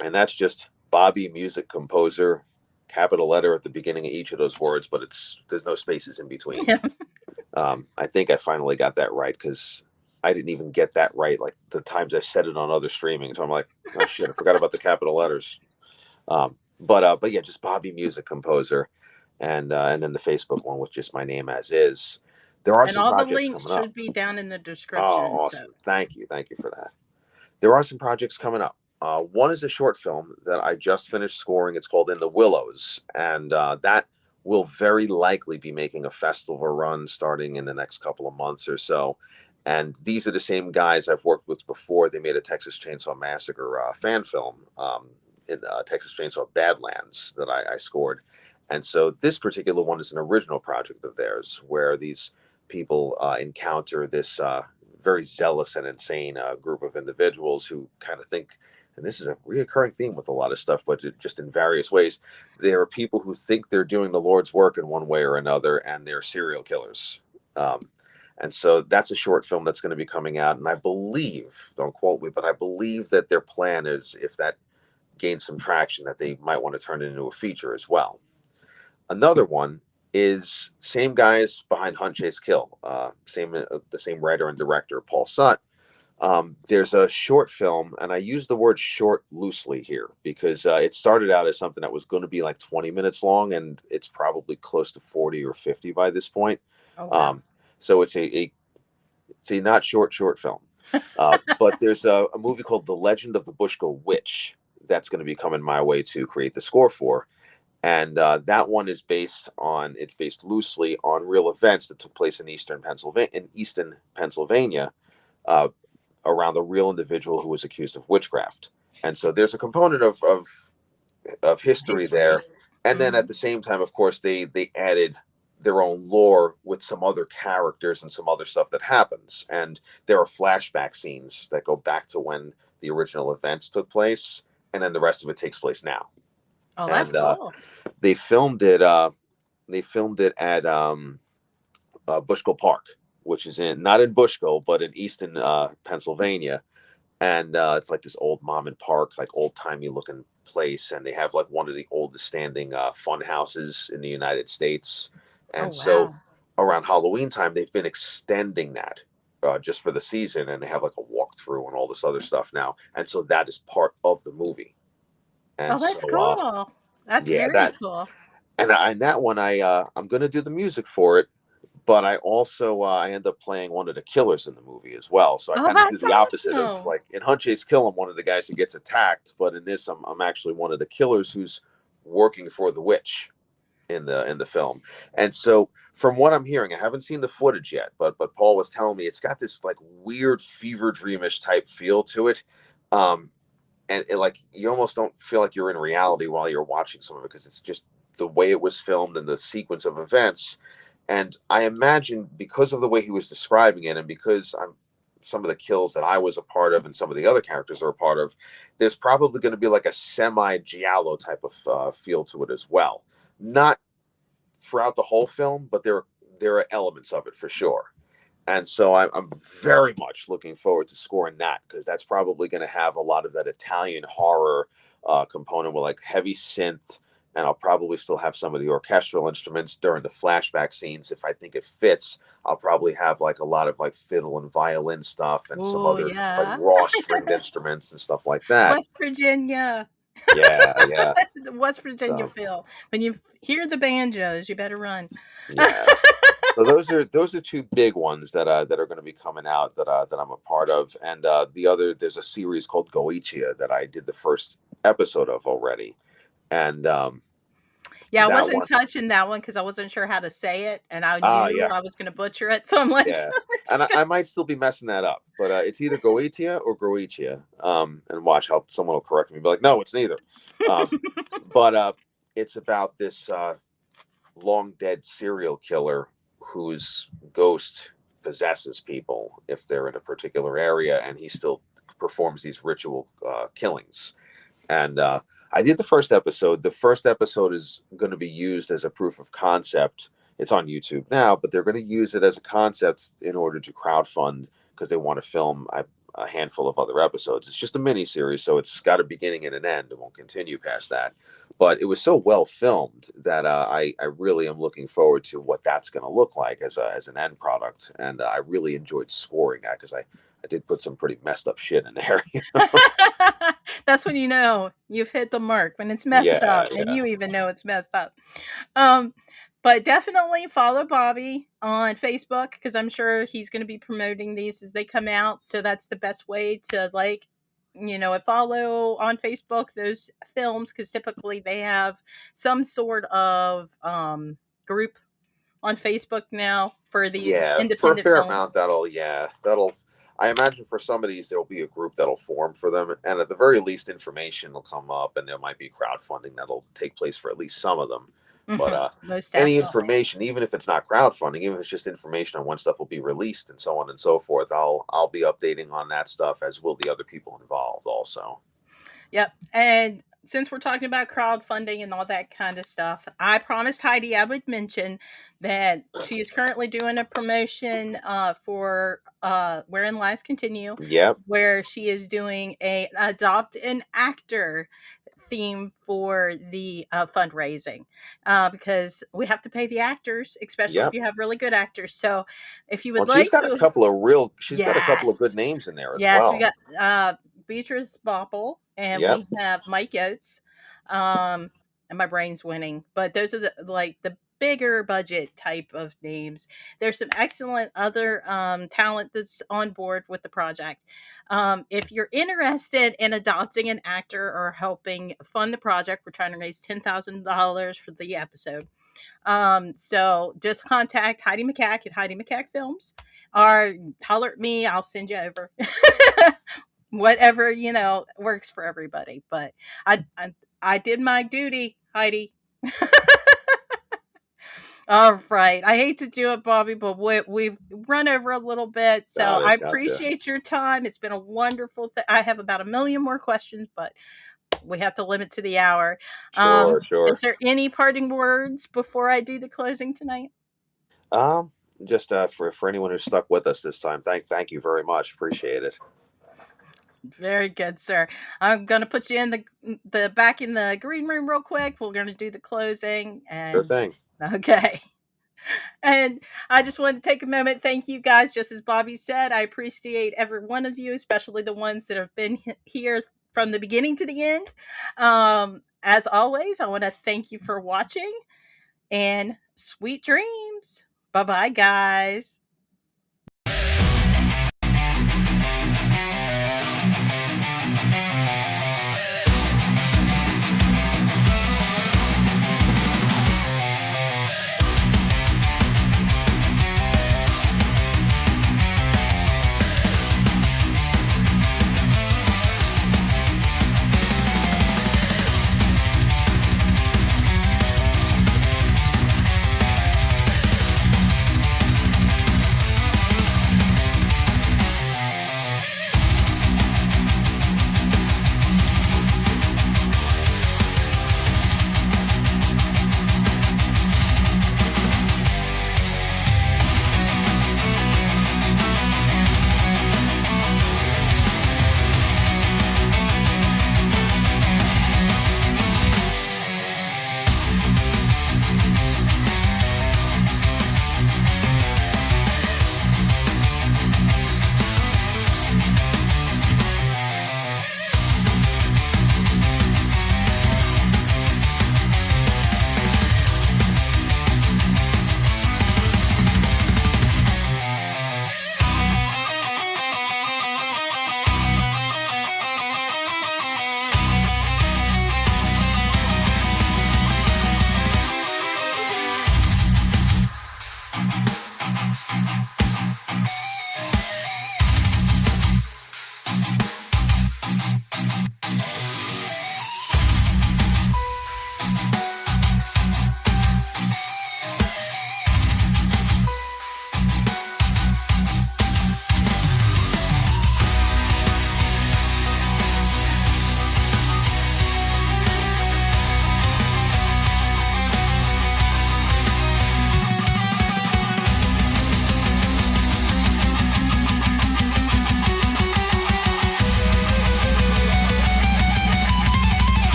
And that's just Bobby Music Composer, capital letter at the beginning of each of those words, but there's no spaces in between. I think I finally got that right, because I didn't even get that right like the times I said it on other streaming. So I'm like, oh shit, I forgot about the capital letters. But yeah, just Bobby Music Composer, and then the Facebook one with just my name as is. There are some all the projects links coming up. should be down in the description. Oh, awesome! Thank you for that. There are some projects coming up. One is a short film that I just finished scoring. It's called In the Willows, and that will very likely be making a festival run starting in the next couple of months or so. And these are the same guys I've worked with before. They made a Texas Chainsaw Massacre fan film in Texas Chainsaw Badlands that I scored. And so this particular one is an original project of theirs, where these people encounter this very zealous and insane group of individuals who kind of think, and this is a reoccurring theme with a lot of stuff, but just in various ways, there are people who think they're doing the Lord's work in one way or another, and they're serial killers. And so that's a short film that's going to be coming out. And I believe, don't quote me, but I believe that their plan is, if that gains some traction, that they might want to turn it into a feature as well. Another one is same guys behind Hunt, Chase, Kill, the same writer and director, Paul Sutt. There's a short film, and I use the word short loosely here because it started out as something that was going to be like 20 minutes long, and it's probably close to 40 or 50 by this point. Oh, wow. So it's a not short film. But there's a movie called The Legend of the Bushko Witch that's going to be coming my way to create the score for. And that one is based loosely on real events that took place in Eastern Pennsylvania, around a real individual who was accused of witchcraft. And so there's a component of history there. And then at the same time, of course, they added their own lore with some other characters and some other stuff that happens. And there are flashback scenes that go back to when the original events took place, and then the rest of it takes place now. Oh, that's cool. They filmed it at Bushko Park, which is not in Bushko, but in Easton, Pennsylvania. And it's like this old mom and park, like old timey looking place. And they have like one of the oldest standing fun houses in the United States. And so around Halloween time, they've been extending that just for the season. And they have like a walkthrough and all this other stuff now. And so that is part of the movie. And that's so, cool. That's very cool. And that one, I'm going to do the music for it. But I also I end up playing one of the killers in the movie as well. So I kind of do the opposite of, like, in Hunt, Chase, Kill, I'm one of the guys who gets attacked, but in this I'm actually one of the killers who's working for the witch in the film. And so from what I'm hearing, I haven't seen the footage yet, but Paul was telling me it's got this like weird fever dreamish type feel to it. And it, like, you almost don't feel like you're in reality while you're watching some of it, because it's just the way it was filmed and the sequence of events. And I imagine because of the way he was describing it, and because some of the kills that I was a part of and some of the other characters are a part of, there's probably going to be like a semi-giallo type of feel to it as well. Not throughout the whole film, but there are elements of it for sure. And so I'm very much looking forward to scoring that, because that's probably going to have a lot of that Italian horror component with like heavy synth. And I'll probably still have some of the orchestral instruments during the flashback scenes. If I think it fits, I'll probably have like a lot of like fiddle and violin stuff and some other like raw stringed instruments and stuff like that. West Virginia. Yeah. The West Virginia feel. When you hear the banjos, you better run. Yeah. So those are two big ones that are going to be coming out that I'm a part of. And there's a series called Goetia that I did the first episode of already. And I wasn't touching that one because I wasn't sure how to say it, and I knew I was going to butcher it. So I'm like, and I might still be messing that up, but it's either Goetia or Goetia. And watch how someone will correct me, be like, no, it's neither. But it's about this long dead serial killer whose ghost possesses people if they're in a particular area, and he still performs these ritual killings. And I did the first episode. The first episode is going to be used as a proof of concept. It's on YouTube now, but they're going to use it as a concept in order to crowdfund, because they want to film a handful of other episodes. It's just a mini series, so it's got a beginning and an end. It won't continue past that. But it was so well filmed that I really am looking forward to what that's going to look like as an end product. And I really enjoyed scoring that, because I did put some pretty messed up shit in there. You know? That's when you know you've hit the mark, when it's messed up, and you even know it's messed up. But definitely follow Bobby on Facebook, because I'm sure he's going to be promoting these as they come out. So that's the best way to, like, follow on Facebook those films, because typically they have some sort of group on Facebook now for these independent for a fair films. amount. That'll. I imagine for some of these, there'll be a group that'll form for them. And at the very least, information will come up, and there might be crowdfunding that'll take place for at least some of them. Mm-hmm. But any information, even if it's not crowdfunding, even if it's just information on when stuff will be released and so on and so forth, I'll be updating on that stuff, as will the other people involved also. Yep. And since we're talking about crowdfunding and all that kind of stuff, I promised Heidi I would mention that she is currently doing a promotion for Wherein Lies Continue, Yep. where she is doing a adopt an actor theme for the fundraising, because we have to pay the actors, especially if Yep. you have really good actors. So if you Well, would she's like got a to, couple of real. She's got a couple of yes, good names in there as yes, we well. got Beatrice Bopple and Yep. we have Mike Oates. And my brain's winning, but those are the bigger budget type of names. There's some excellent other talent that's on board with the project. If you're interested in adopting an actor or helping fund the project, we're trying to raise $10,000 for the episode. So just contact Heidi McCack at Heidi McCack Films, or holler at me. I'll send you over. Whatever, works for everybody. But I did my duty, Heidi. All right. I hate to do it, Bobby, but we've run over a little bit. So Got I it. Gotcha. appreciate your time. It's been a wonderful thing. I have about 1 million more questions, but we have to limit to the hour. Sure. Is there any parting words before I do the closing tonight? Just for anyone who stuck with us this time, thank you very much. Appreciate it. Very good, sir. I'm gonna put you in the back in the green room real quick. We're gonna do the closing and Sure thing. okay. And I just wanted to take a moment. Thank you guys. Just as Bobby said, I appreciate every one of you, especially the ones that have been here from the beginning to the end. As always, I want to thank you for watching and sweet dreams. Bye bye, guys.